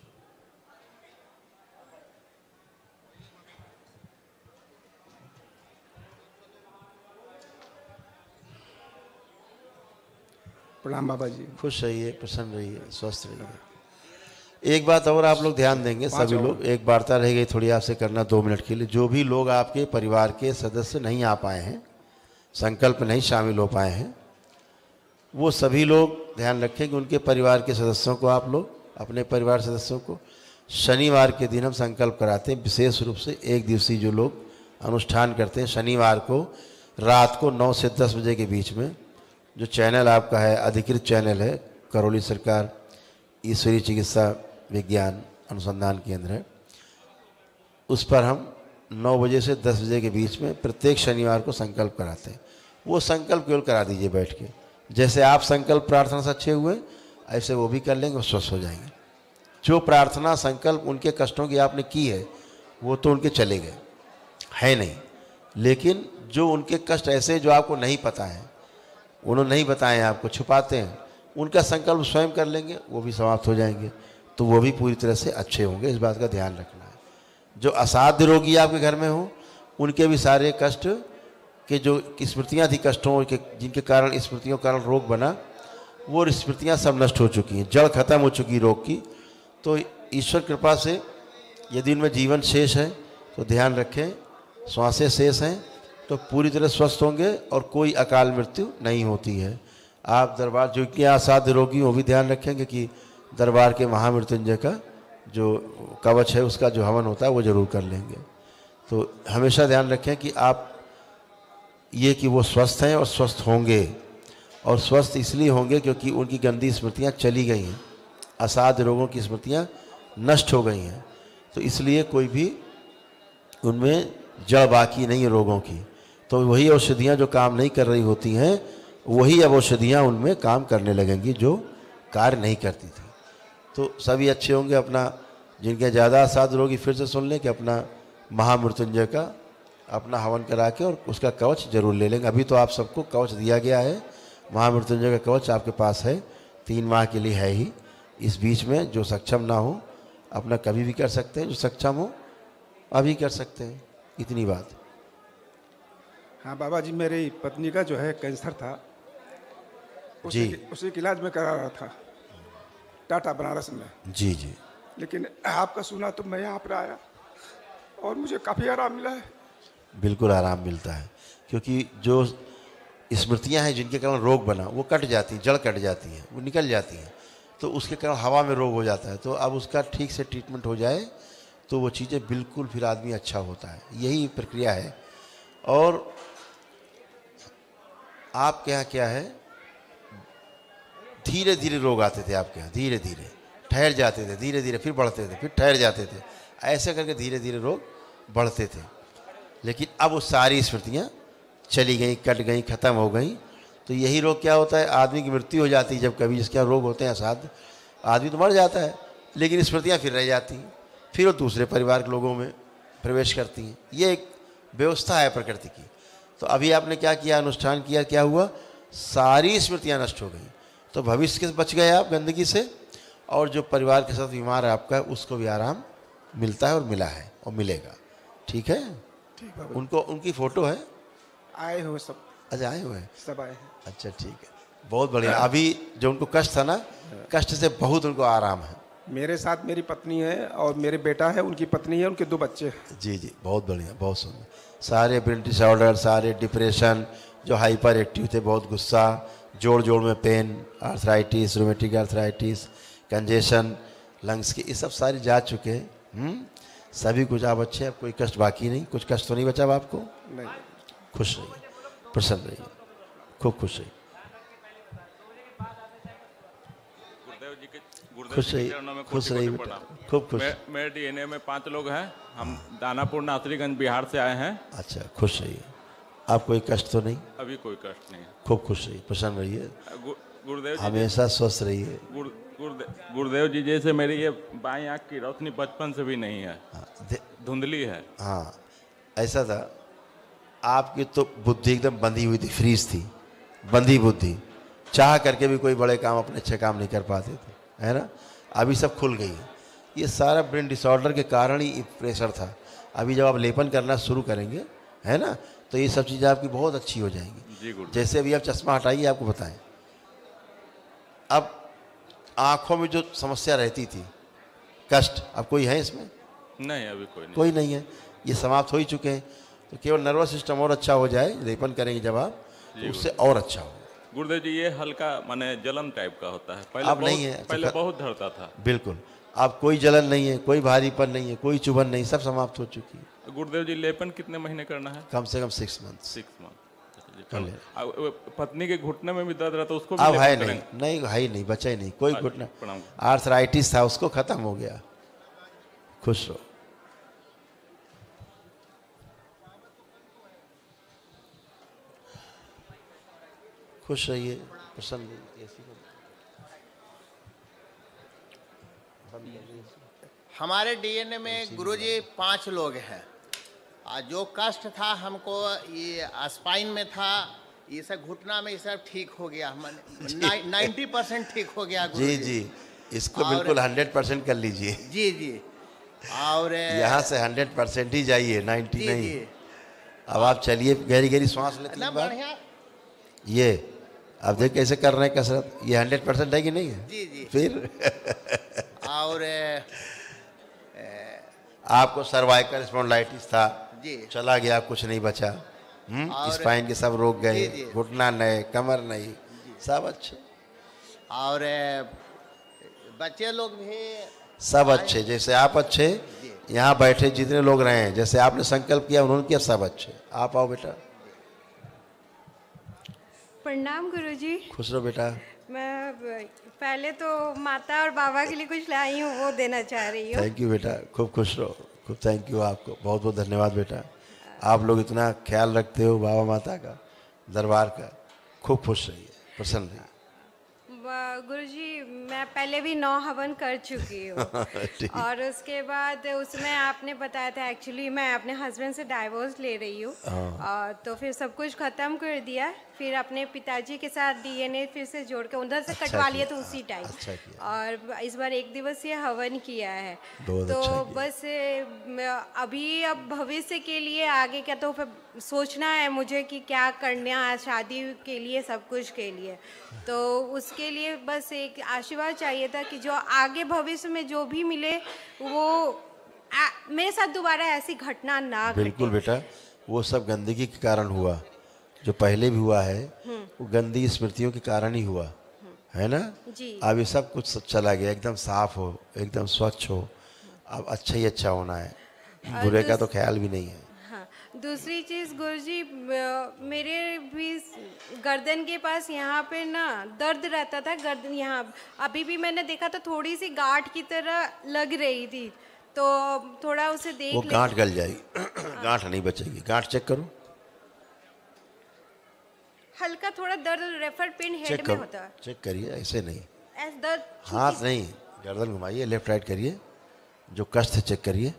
प्रणाम बाबा जी। खुश रहिए, प्रसन्न रहिए, स्वस्थ रहिए। एक बात और आप लोग ध्यान देंगे, सभी लोग, एक वार्ता रह गई थोड़ी आपसे करना 2 मिनट के लिए। जो भी लोग आपके परिवार के सदस्य नहीं आ पाए हैं, संकल्प नहीं शामिल हो पाए हैं, वो सभी लोग ध्यान रखें कि उनके परिवार के सदस्यों को, आप लोग अपने परिवार सदस्यों को शनिवार के दिन हम संकल्प कराते हैं। विशेष रूप से एक दिवसीय जो लोग अनुष्ठान करते हैं, शनिवार को रात को 9 से 10 बजे के बीच में, जो चैनल आपका है, अधिकृत चैनल है, करौली सरकार ईश्वरीय चिकित्सा विज्ञान अनुसंधान केंद्र है, उस पर हम 9 बजे से 10 बजे के बीच में प्रत्येक शनिवार को संकल्प कराते हैं। वो संकल्प केवल करा दीजिए बैठ के। जैसे आप संकल्प प्रार्थना से अच्छे हुए, ऐसे वो भी कर लेंगे और स्वस्थ हो जाएंगे। जो प्रार्थना संकल्प उनके कष्टों की आपने की है, वो तो उनके चले गए है नहीं, लेकिन जो उनके कष्ट ऐसे जो आपको नहीं पता है, उन्होंने नहीं बताए हैं, आपको छुपाते हैं, उनका संकल्प स्वयं कर लेंगे, वो भी समाप्त हो जाएंगे, तो वो भी पूरी तरह से अच्छे होंगे। इस बात का ध्यान रखना है। जो असाध्य रोगी आपके घर में हो, उनके भी सारे कष्ट के जो स्मृतियाँ थी कष्टों के, जिनके कारण स्मृतियों के कारण रोग बना, वो स्मृतियाँ सब नष्ट हो चुकी हैं, जड़ खत्म हो चुकी रोग की। तो ईश्वर कृपा से यदि उनमें जीवन शेष है तो ध्यान रखें, श्वासें शेष हैं तो पूरी तरह स्वस्थ होंगे और कोई अकाल मृत्यु नहीं होती है। आप दरबार, जो कि असाध्य रोगी वो भी ध्यान रखेंगे कि दरबार के महामृत्युंजय का जो कवच है उसका जो हवन होता है वो जरूर कर लेंगे। तो हमेशा ध्यान रखें कि आप ये कि वो स्वस्थ हैं और स्वस्थ होंगे, और स्वस्थ इसलिए होंगे क्योंकि उनकी गंदी स्मृतियाँ चली गई हैं, असाध्य रोगों की स्मृतियाँ नष्ट हो गई हैं, तो इसलिए कोई भी उनमें जड़ बाकी नहीं है रोगों की। तो वही औषधियाँ जो काम नहीं कर रही होती हैं, वही अब औषधियाँ उनमें काम करने लगेंगी जो कार्य नहीं करती थी। तो सभी अच्छे होंगे। अपना जिनके ज़्यादा असाध्य रोगी फिर से सुन लें कि अपना महामृत्युंजय का अपना हवन करा के और उसका कवच जरूर ले लेंगे। अभी तो आप सबको कवच दिया गया है, महामृत्युंजय का कवच आपके पास है, 3 माह के लिए है ही। इस बीच में जो सक्षम ना हो अपना कभी भी कर सकते हैं, जो सक्षम हो अभी कर सकते हैं, इतनी बात। हाँ बाबा जी, मेरी पत्नी का जो है कैंसर था, उसी इलाज में करा रहा था टाटा बनारस में। जी जी। लेकिन आपका सुना तो मैं यहाँ पर आया और मुझे काफ़ी आराम मिला है। बिल्कुल आराम मिलता है, क्योंकि जो स्मृतियाँ हैं जिनके कारण रोग बना वो कट जाती, जड़ कट जाती हैं, वो निकल जाती हैं, तो उसके कारण हवा में रोग हो जाता है। तो अब उसका ठीक से ट्रीटमेंट हो जाए तो वो चीज़ें बिल्कुल फिर आदमी अच्छा होता है, यही प्रक्रिया है। और आपके यहाँ क्या है, धीरे धीरे रोग आते थे आपके यहाँ, धीरे धीरे ठहर जाते थे, धीरे धीरे फिर बढ़ते थे, फिर ठहर जाते थे, ऐसे करके धीरे धीरे रोग बढ़ते थे। लेकिन अब वो सारी स्मृतियाँ चली गई, कट गई, ख़त्म हो गई। तो यही रोग क्या होता है, आदमी की मृत्यु हो जाती है जब कभी, जिसके यहाँ रोग होते हैं असाध्य, आदमी तो मर जाता है लेकिन स्मृतियाँ फिर रह जाती हैं, फिर वो दूसरे परिवार के लोगों में प्रवेश करती हैं। ये एक व्यवस्था है प्रकृति की। तो अभी आपने क्या किया, अनुष्ठान किया, क्या हुआ, सारी स्मृतियाँ नष्ट हो गई। तो भविष्य के बच गए आप गंदगी से, और जो परिवार के साथ बीमार है आपका, उसको भी आराम मिलता है और मिला है और मिलेगा। ठीक है, ठीक है। उनको, उनकी फ़ोटो है, आए हुए सब। अच्छा आए हुए हैं, सब आए हैं। अच्छा ठीक है, बहुत बढ़िया। अभी जो उनको कष्ट था ना, कष्ट से बहुत उनको आराम है। मेरे साथ मेरी पत्नी है और मेरे बेटा है, उनकी पत्नी है, उनके 2 बच्चे हैं। जी जी, बहुत बढ़िया, बहुत सुंदर। सारे ब्रेन डिसऑर्डर, सारे डिप्रेशन, जो हाइपर एक्टिव थे, बहुत गुस्सा, जोड़ जोड़ में pain, arthritis, rheumatic arthritis, congestion, lungs की, ये सब सारी जा चुके हैं। सभी कुछ आप अच्छे, अब कोई कष्ट बाकी नहीं, कुछ कष्ट तो नहीं बचा अब आपको? नहीं। खुश रहिए, प्रसन्न रहिए, खूब खुश रहिए, खुश रहिए, खुश रहिए बेटा, खूब खुश। मेरे डीएनए में 5 लोग हैं। हम दानापुर नासरीगंज बिहार से आए हैं। अच्छा, खुश रहिए, आप कोई कष्ट तो नहीं? अभी कोई कष्ट नहीं है। खूब खुश रहिए, प्रसन्न रहिए, गुरुदेव जी, हमेशा स्वस्थ रहिए। गुरुदेव जी जैसे मेरी ये बाईं आँख की रोशनी बचपन से भी नहीं है, धुंधली है। हाँ, ऐसा था, आपकी तो बुद्धि एकदम बंधी हुई थी, फ्रीज थी, बंधी बुद्धि, चाह करके भी कोई बड़े काम, अपने अच्छे काम नहीं कर पाते थे, है ना? अभी सब खुल गई है। ये सारा ब्रेन डिसऑर्डर के कारण ही प्रेशर था। अभी जब आप लेपन करना शुरू करेंगे, है ना, तो ये सब चीज़ें आपकी बहुत अच्छी हो जाएंगी। जी गुरु। जैसे अभी आप चश्मा हटाइए, आपको बताएं, अब आँखों में जो समस्या रहती थी, कष्ट, अब कोई है इसमें? नहीं, अभी कोई नहीं है, ये समाप्त हो ही चुके हैं। तो केवल नर्वस सिस्टम और अच्छा हो जाए, लेपन करेंगे जब आप, तो उससे और अच्छा हो। गुरुदेव जी, ये हल्का माने जलन टाइप का होता है, अब नहीं है, पहले बहुत धरता था। बिल्कुल, अब कोई जलन नहीं है, कोई भारीपन नहीं है, कोई चुभन नहीं, सब समाप्त हो चुकी है। गुरुदेव जी, लेपन कितने महीने करना है? कम से कम 6 मंथ। 6 मंथ। पत्नी के घुटने में भी दर्द रहता, उसको भी अब है नहीं, है ही नहीं, बचा ही नहीं कोई घुटना। आर्थराइटिस था, उसको खत्म हो गया। खुश रहो, खुश रहिए, प्रसन्न रहिए। हमारे डीएनए में गुरुजी 5 लोग हैं। जो कष्ट था हमको, ये स्पाइन में था, ये सब घुटना में, ये सब ठीक हो गया। 90% ठीक हो गया जी जी, इसको बिल्कुल 100% कर लीजिए। जी जी, और यहाँ से 100% ही जाइए, 90 नहीं। अब आप चलिए, गहरी गहरी सांस लेते हैं, बढ़िया। ये अब देख कैसे कर रहे हैं कसरत, ये 100% है कि नहीं है? जी जी। फिर और आपको सर्वाइकल स्पॉन्डिलाइटिस था, जी, चला गया, कुछ नहीं बचा। स्पाइन के सब रोग गए, घुटना नहीं, कमर नहीं, सब अच्छे। और बच्चे लोग भी सब अच्छे, जैसे आप अच्छे, यहाँ बैठे जितने लोग रहे हैं, जैसे आपने संकल्प किया उन्होंने किया, सब अच्छे। आप आओ बेटा। प्रणाम गुरुजी। खुश रहो बेटा। मैं पहले तो माता और बाबा के लिए कुछ लाई हूँ, वो देना चाह रही हूँ। थैंक यू बेटा, खूब खुश रहो, खूब थैंक यू, आपको बहुत बहुत धन्यवाद बेटा। आप लोग इतना ख्याल रखते हो बाबा माता का, दरबार का, खूब खुश रहिए, प्रसन्न रहिए। गुरुजी, मैं पहले भी 9 हवन कर चुकी हूँ और उसके बाद उसमें आपने बताया था, एक्चुअली मैं अपने हस्बैंड से डाइवोर्स ले रही हूँ, तो फिर सब कुछ ख़त्म कर दिया। फिर अपने पिताजी के साथ डीएनए फिर से जोड़ के उधर से कटवा लिया, तो उसी टाइम और इस बार 1 दिवसीय हवन किया है। तो बस अभी अब भविष्य के लिए आगे क्या तो फिर सोचना है मुझे कि क्या करना है शादी के लिए, सब कुछ के लिए। तो उसके लिए बस एक आशीर्वाद चाहिए था कि जो आगे भविष्य में जो भी मिले वो मेरे साथ दोबारा ऐसी घटना ना घटे। बिल्कुल बेटा, वो सब गंदगी के कारण हुआ, जो पहले भी हुआ है वो गंदी स्मृतियों के कारण ही हुआ है ना जी। अब ये सब कुछ चला गया, एकदम साफ हो, एकदम स्वच्छ हो, अब अच्छा ही अच्छा होना है, बुरे का तो ख्याल भी नहीं है। हाँ, दूसरी चीज़ गुरुजी, मेरे भी गर्दन के पास यहाँ पे ना दर्द रहता था, गर्दन यहाँ अभी भी मैंने देखा तो थोड़ी सी गांठ की तरह लग रही थी, तो थोड़ा उसे देख, वो गांठ गल जाएगी गांठ नहीं बचेगी, गांठ चेक करो, हल्का थोड़ा दर्द रेफर पेन हेड में होता है, चेक करिए, ऐसे नहीं, ऐसे दर्द, हाथ नहीं, गर्दन घुमाइए, लेफ्ट राइट करिए, जो कष्ट है चेक करिए,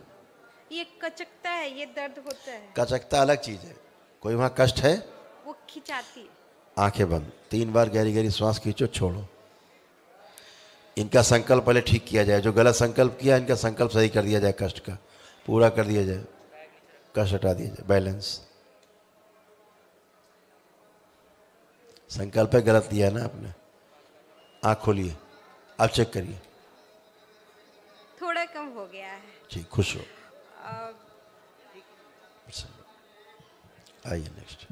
ये कचकता है, ये दर्द होता है। कचकता अलग चीज है, कोई वहाँ कष्ट है, वो खिंचाती है। आंखें बंद, 3 बार गहरी गहरी श्वास खींचो, छोड़ो। इनका संकल्प पहले ठीक किया जाए, जो गलत संकल्प किया इनका संकल्प सही कर दिया जाए, कष्ट का पूरा कर दिया जाए, कष्ट हटा दिया जाए, बैलेंस। संकल्प है गलत दिया ना आपने, आँख खोलिए, अब चेक करिए, थोड़ा कम हो गया है जी, खुश हो। आइए नेक्स्ट,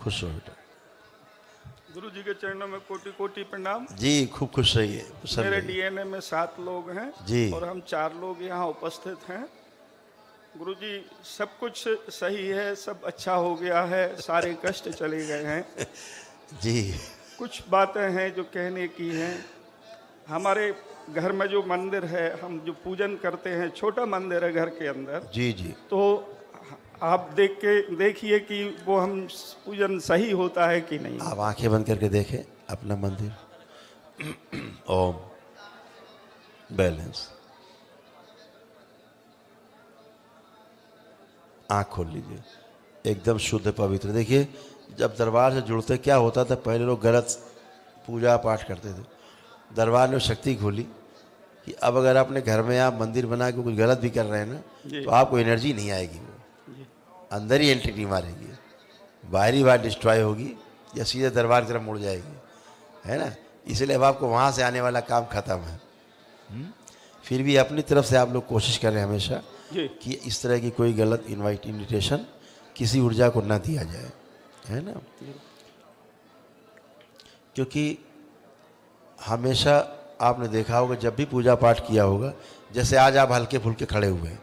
खुश रहो बेटा गुरु जी के चरणों में कोटि कोटि प्रणाम। जी, खूब खुश रहिए, प्रसन्न मेरे रहिए। डीएनए में 7 लोग हैं जी। और हम 4 लोग यहाँ उपस्थित हैं। गुरु जी सब कुछ सही है, सब अच्छा हो गया है, सारे कष्ट चले गए हैं। जी कुछ बातें हैं जो कहने की हैं। हमारे घर में जो मंदिर है, हम जो पूजन करते हैं, छोटा मंदिर है घर के अंदर, जी जी तो आप देखिए कि वो हम पूजन सही होता है कि नहीं। आप आंखें बंद करके देखें अपना मंदिर। ओम बैलेंस, आंख खोल लीजिए, एकदम शुद्ध पवित्र। देखिए जब दरबार से जुड़ते क्या होता था, पहले लोग गलत पूजा पाठ करते थे। दरबार ने शक्ति खोली कि अब अगर अपने घर में आप मंदिर बना के कुछ गलत भी कर रहे हैं ना, तो आपको एनर्जी नहीं आएगी, वो अंदर ही एंटिटी मारेगी, बाहरी बात डिस्ट्रॉय होगी या सीधे दरबार की तरफ मुड़ जाएगी, है ना। इसलिए अब आपको वहाँ से आने वाला काम खत्म है। फिर भी अपनी तरफ से आप लोग कोशिश करें हमेशा कि इस तरह की कोई गलत इन्विटेशन किसी ऊर्जा को ना दिया जाए, है ना। क्योंकि हमेशा आपने देखा होगा जब भी पूजा पाठ किया होगा, जैसे आज आप हल्के फुल्के खड़े हुए हैं,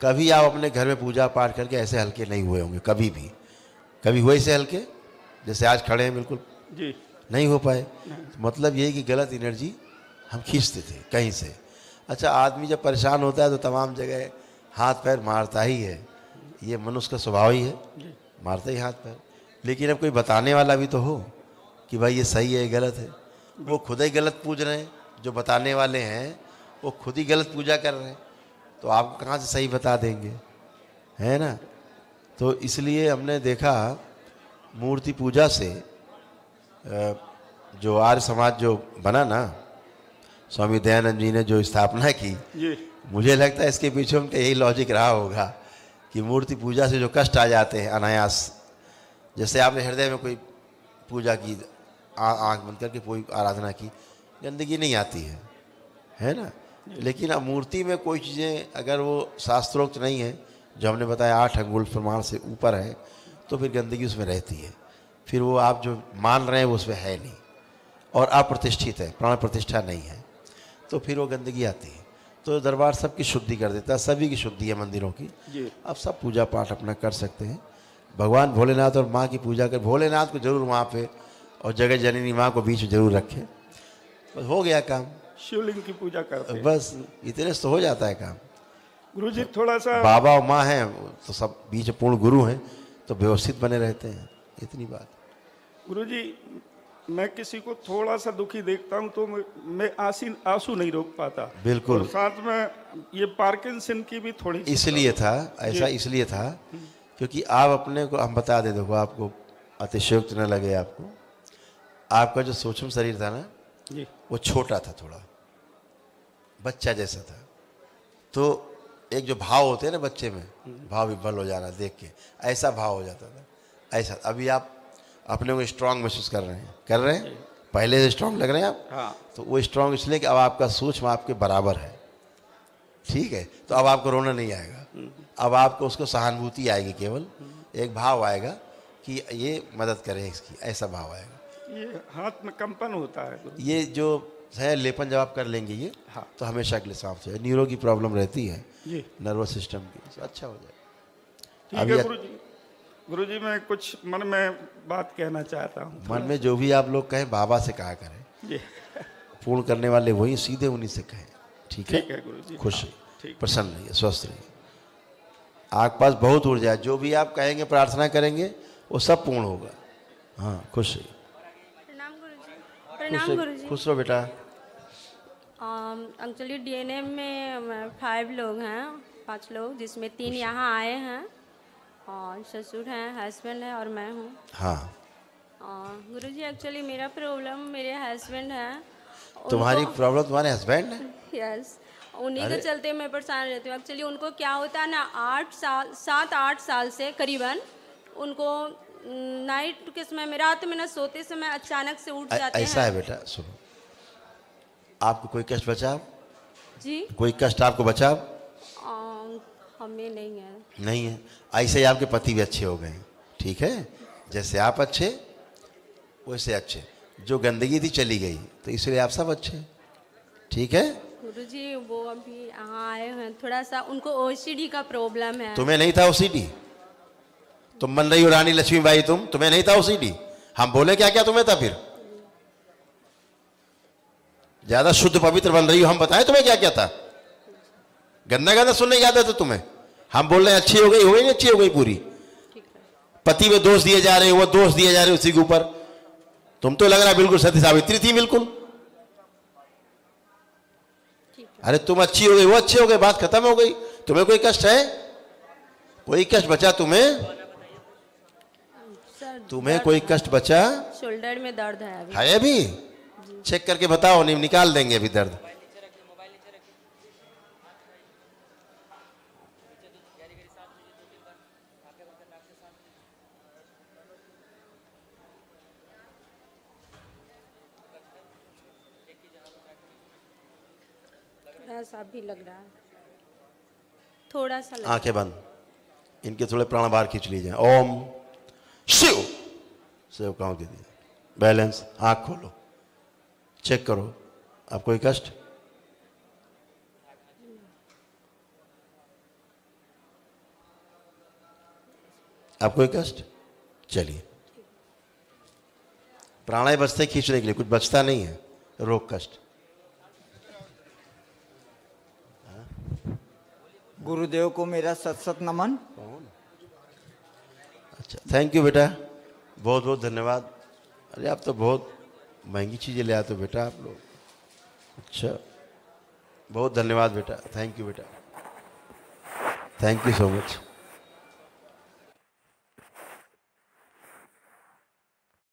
कभी आप अपने घर में पूजा पाठ करके ऐसे हल्के नहीं हुए होंगे, कभी भी। कभी हुए ऐसे हल्के जैसे आज खड़े हैं, बिल्कुल जी नहीं हो पाए। तो मतलब ये कि गलत एनर्जी हम खींचते थे कहीं से। अच्छा, आदमी जब परेशान होता है तो तमाम जगह हाथ पैर मारता ही है, ये मनुष्य का स्वभाव ही है, मारते ही हाथ पैर। लेकिन अब कोई बताने वाला भी तो हो कि भाई ये सही है, ये गलत है। वो खुद ही गलत पूज रहे हैं, जो बताने वाले हैं वो खुद ही गलत पूजा कर रहे हैं, तो आपको कहाँ से सही बता देंगे, है ना। तो इसलिए हमने देखा मूर्ति पूजा से जो आर्य समाज जो बना ना, स्वामी दयानंद जी ने जो स्थापना की, मुझे लगता है इसके पीछे उनका यही लॉजिक रहा होगा कि मूर्ति पूजा से जो कष्ट आ जाते हैं अनायास, जैसे आपने हृदय में कोई पूजा की, आँख बंद करके कोई आराधना की, गंदगी नहीं आती है ना। लेकिन अब मूर्ति में कोई चीज़ें अगर वो शास्त्रोक्त नहीं है, जो हमने बताया 8 अंगुल प्रमाण से ऊपर है, तो फिर गंदगी उसमें रहती है। फिर वो आप जो मान रहे हैं वो उसमें है नहीं और अप्रतिष्ठित है, प्राण प्रतिष्ठा नहीं है, तो फिर वो गंदगी आती है। तो दरबार सबकी शुद्धि कर देता है, सभी की शुद्धि है मंदिरों की। अब सब पूजा पाठ अपना कर सकते हैं। भगवान भोलेनाथ और माँ की पूजा कर, भोलेनाथ को जरूर वहाँ पे और जगह जननी माँ को बीच में जरूर रखें, बस हो गया काम। शिवलिंग की पूजा करते हैं, बस इतने से तो हो जाता है काम। गुरुजी थोड़ा सा बाबा और माँ हैं तो सब बीच पूर्ण गुरु हैं, तो व्यवस्थित बने रहते हैं, इतनी बात। गुरुजी मैं किसी को थोड़ा सा दुखी देखता हूँ तो मैं आंसू नहीं रोक पाता। बिल्कुल। और साथ में ये पार्किंसन की भी थोड़ी इसलिए था ऐसा, इसलिए था क्योंकि आप अपने को, हम बता दे, देखो आपको अतिशयोक्त न लगे आपको, आपका जो सूक्ष्म शरीर था ना जी, वो छोटा था, थोड़ा बच्चा जैसा था। तो एक जो भाव होते हैं ना बच्चे में, भाव विभल हो जाना देख के, ऐसा भाव हो जाता था, ऐसा। अभी आप अपने को स्ट्रांग महसूस कर रहे हैं पहले से स्ट्रांग लग रहे हैं आप। हाँ। तो वो स्ट्रांग इसलिए कि अब आपका सूक्ष्म आपके बराबर है, ठीक है। तो अब आपको रोना नहीं आएगा, अब आपको उसको सहानुभूति आएगी, केवल एक भाव आएगा कि ये मदद करे इसकी, ऐसा भाव आएगा। ये हाथ में कंपन होता है गुरु। ये जो है लेपन जब आप कर लेंगे ये, हाँ। तो हमेशा के लिए साफ से, न्यूरो की प्रॉब्लम रहती है जी, नर्वस सिस्टम की, तो अच्छा हो जाए। ठीक है गुरुजी। गुरुजी मैं कुछ मन में बात कहना चाहता हूँ। मन में जो भी आप लोग कहें बाबा से कहा करें, जी पूर्ण करने वाले वही, सीधे उन्हीं से कहें, ठीक है। ठीक है गुरुजी। खुश हाँ, रहिए, ठीक। प्रसन्न रहिए, स्वस्थ रहिए। आपके पास बहुत ऊर्जा है, जो भी आप कहेंगे, प्रार्थना करेंगे, वो सब पूर्ण होगा। हाँ, खुश रहिए, प्रणाम गुरुजी। प्रणाम गुरुजी। खुश रहो बेटा। एक्चुअली डीएनए में 5 लोग हैं, 5 लोग, जिसमें 3 यहाँ आए हैं और ससुर हैं, हस्बैंड है और मैं हूँ। हाँ, गुरुजी एक्चुअली मेरा प्रॉब्लम मेरे हस्बैंड है। तुम्हारी प्रॉब्लम तुम्हारे हस्बैंड है? यस, उन्हीं के चलते मैं परेशान रहती हूँ। एक्चुअली उनको क्या होता है ना, 7-8 साल से करीबन उनको नाइट के समय में, रात में ना सोते समय अचानक से उठ जाते हैं। ऐसा है बेटा, सुनो, आपको कोई कष्ट बचा? जी, कोई कष्ट आपको बचा? हमें नहीं है। नहीं है। ऐसे ही आपके पति भी अच्छे हो गए, ठीक है, जैसे आप अच्छे वैसे अच्छे, जो गंदगी थी चली गई, तो इसलिए आप सब अच्छे। ठीक है? गुरुजी वो अभी यहाँ आए हैं, थोड़ा सा उनको ओसीडी का प्रॉब्लम है। तुम्हें नहीं था ओसीडी? तुम बन रही हो रानी लक्ष्मीबाई, तुम्हें नहीं था ओसीडी? हम बोले क्या क्या तुम्हें था? फिर ज्यादा शुद्ध पवित्र बन रही हो, हम बताएं तुम्हें क्या क्या था? गंदा गंदा सुनने की आदत है तुम्हें। हम बोल रहे हैं अच्छी हो गई नहीं अच्छी हो गई पूरी? पति में दोष दिए जा रहे हो, वो दोष दिए जा रहे हो उसी के ऊपर। तुम तो लग रहा है बिल्कुल सती सावित्री थी बिल्कुल। अरे तुम अच्छी हो गई, वो अच्छे हो गए, बात खत्म हो गई। तुम्हें कोई कष्ट है? कोई कष्ट बचा तुम्हें? तुम्हें कोई कष्ट बचा? शोल्डर में दर्द है अभी। है अभी? चेक करके बताओ, नहीं निकाल देंगे अभी दर्द। ऐसा भी लग रहा है, थोड़ा सा लग आंखें बंद, इनके थोड़े प्राण बाहर खींच लीजिए। ओम शिव शिव काउंट कीजिए। बैलेंस, आंख खोलो, चेक करो। आप कोई कष्ट? आप कोई कष्ट? चलिए, प्राणायाम बचते खींचने के लिए, कुछ बचता नहीं है रोग कष्ट। गुरुदेव को मेरा सत सत नमन। अच्छा, थैंक यू बेटा, बहुत बहुत धन्यवाद। अरे आप तो बहुत महंगी चीज़ें ले आते हो बेटा आप लोग। अच्छा, बहुत धन्यवाद बेटा, थैंक यू बेटा, थैंक यू सो मच।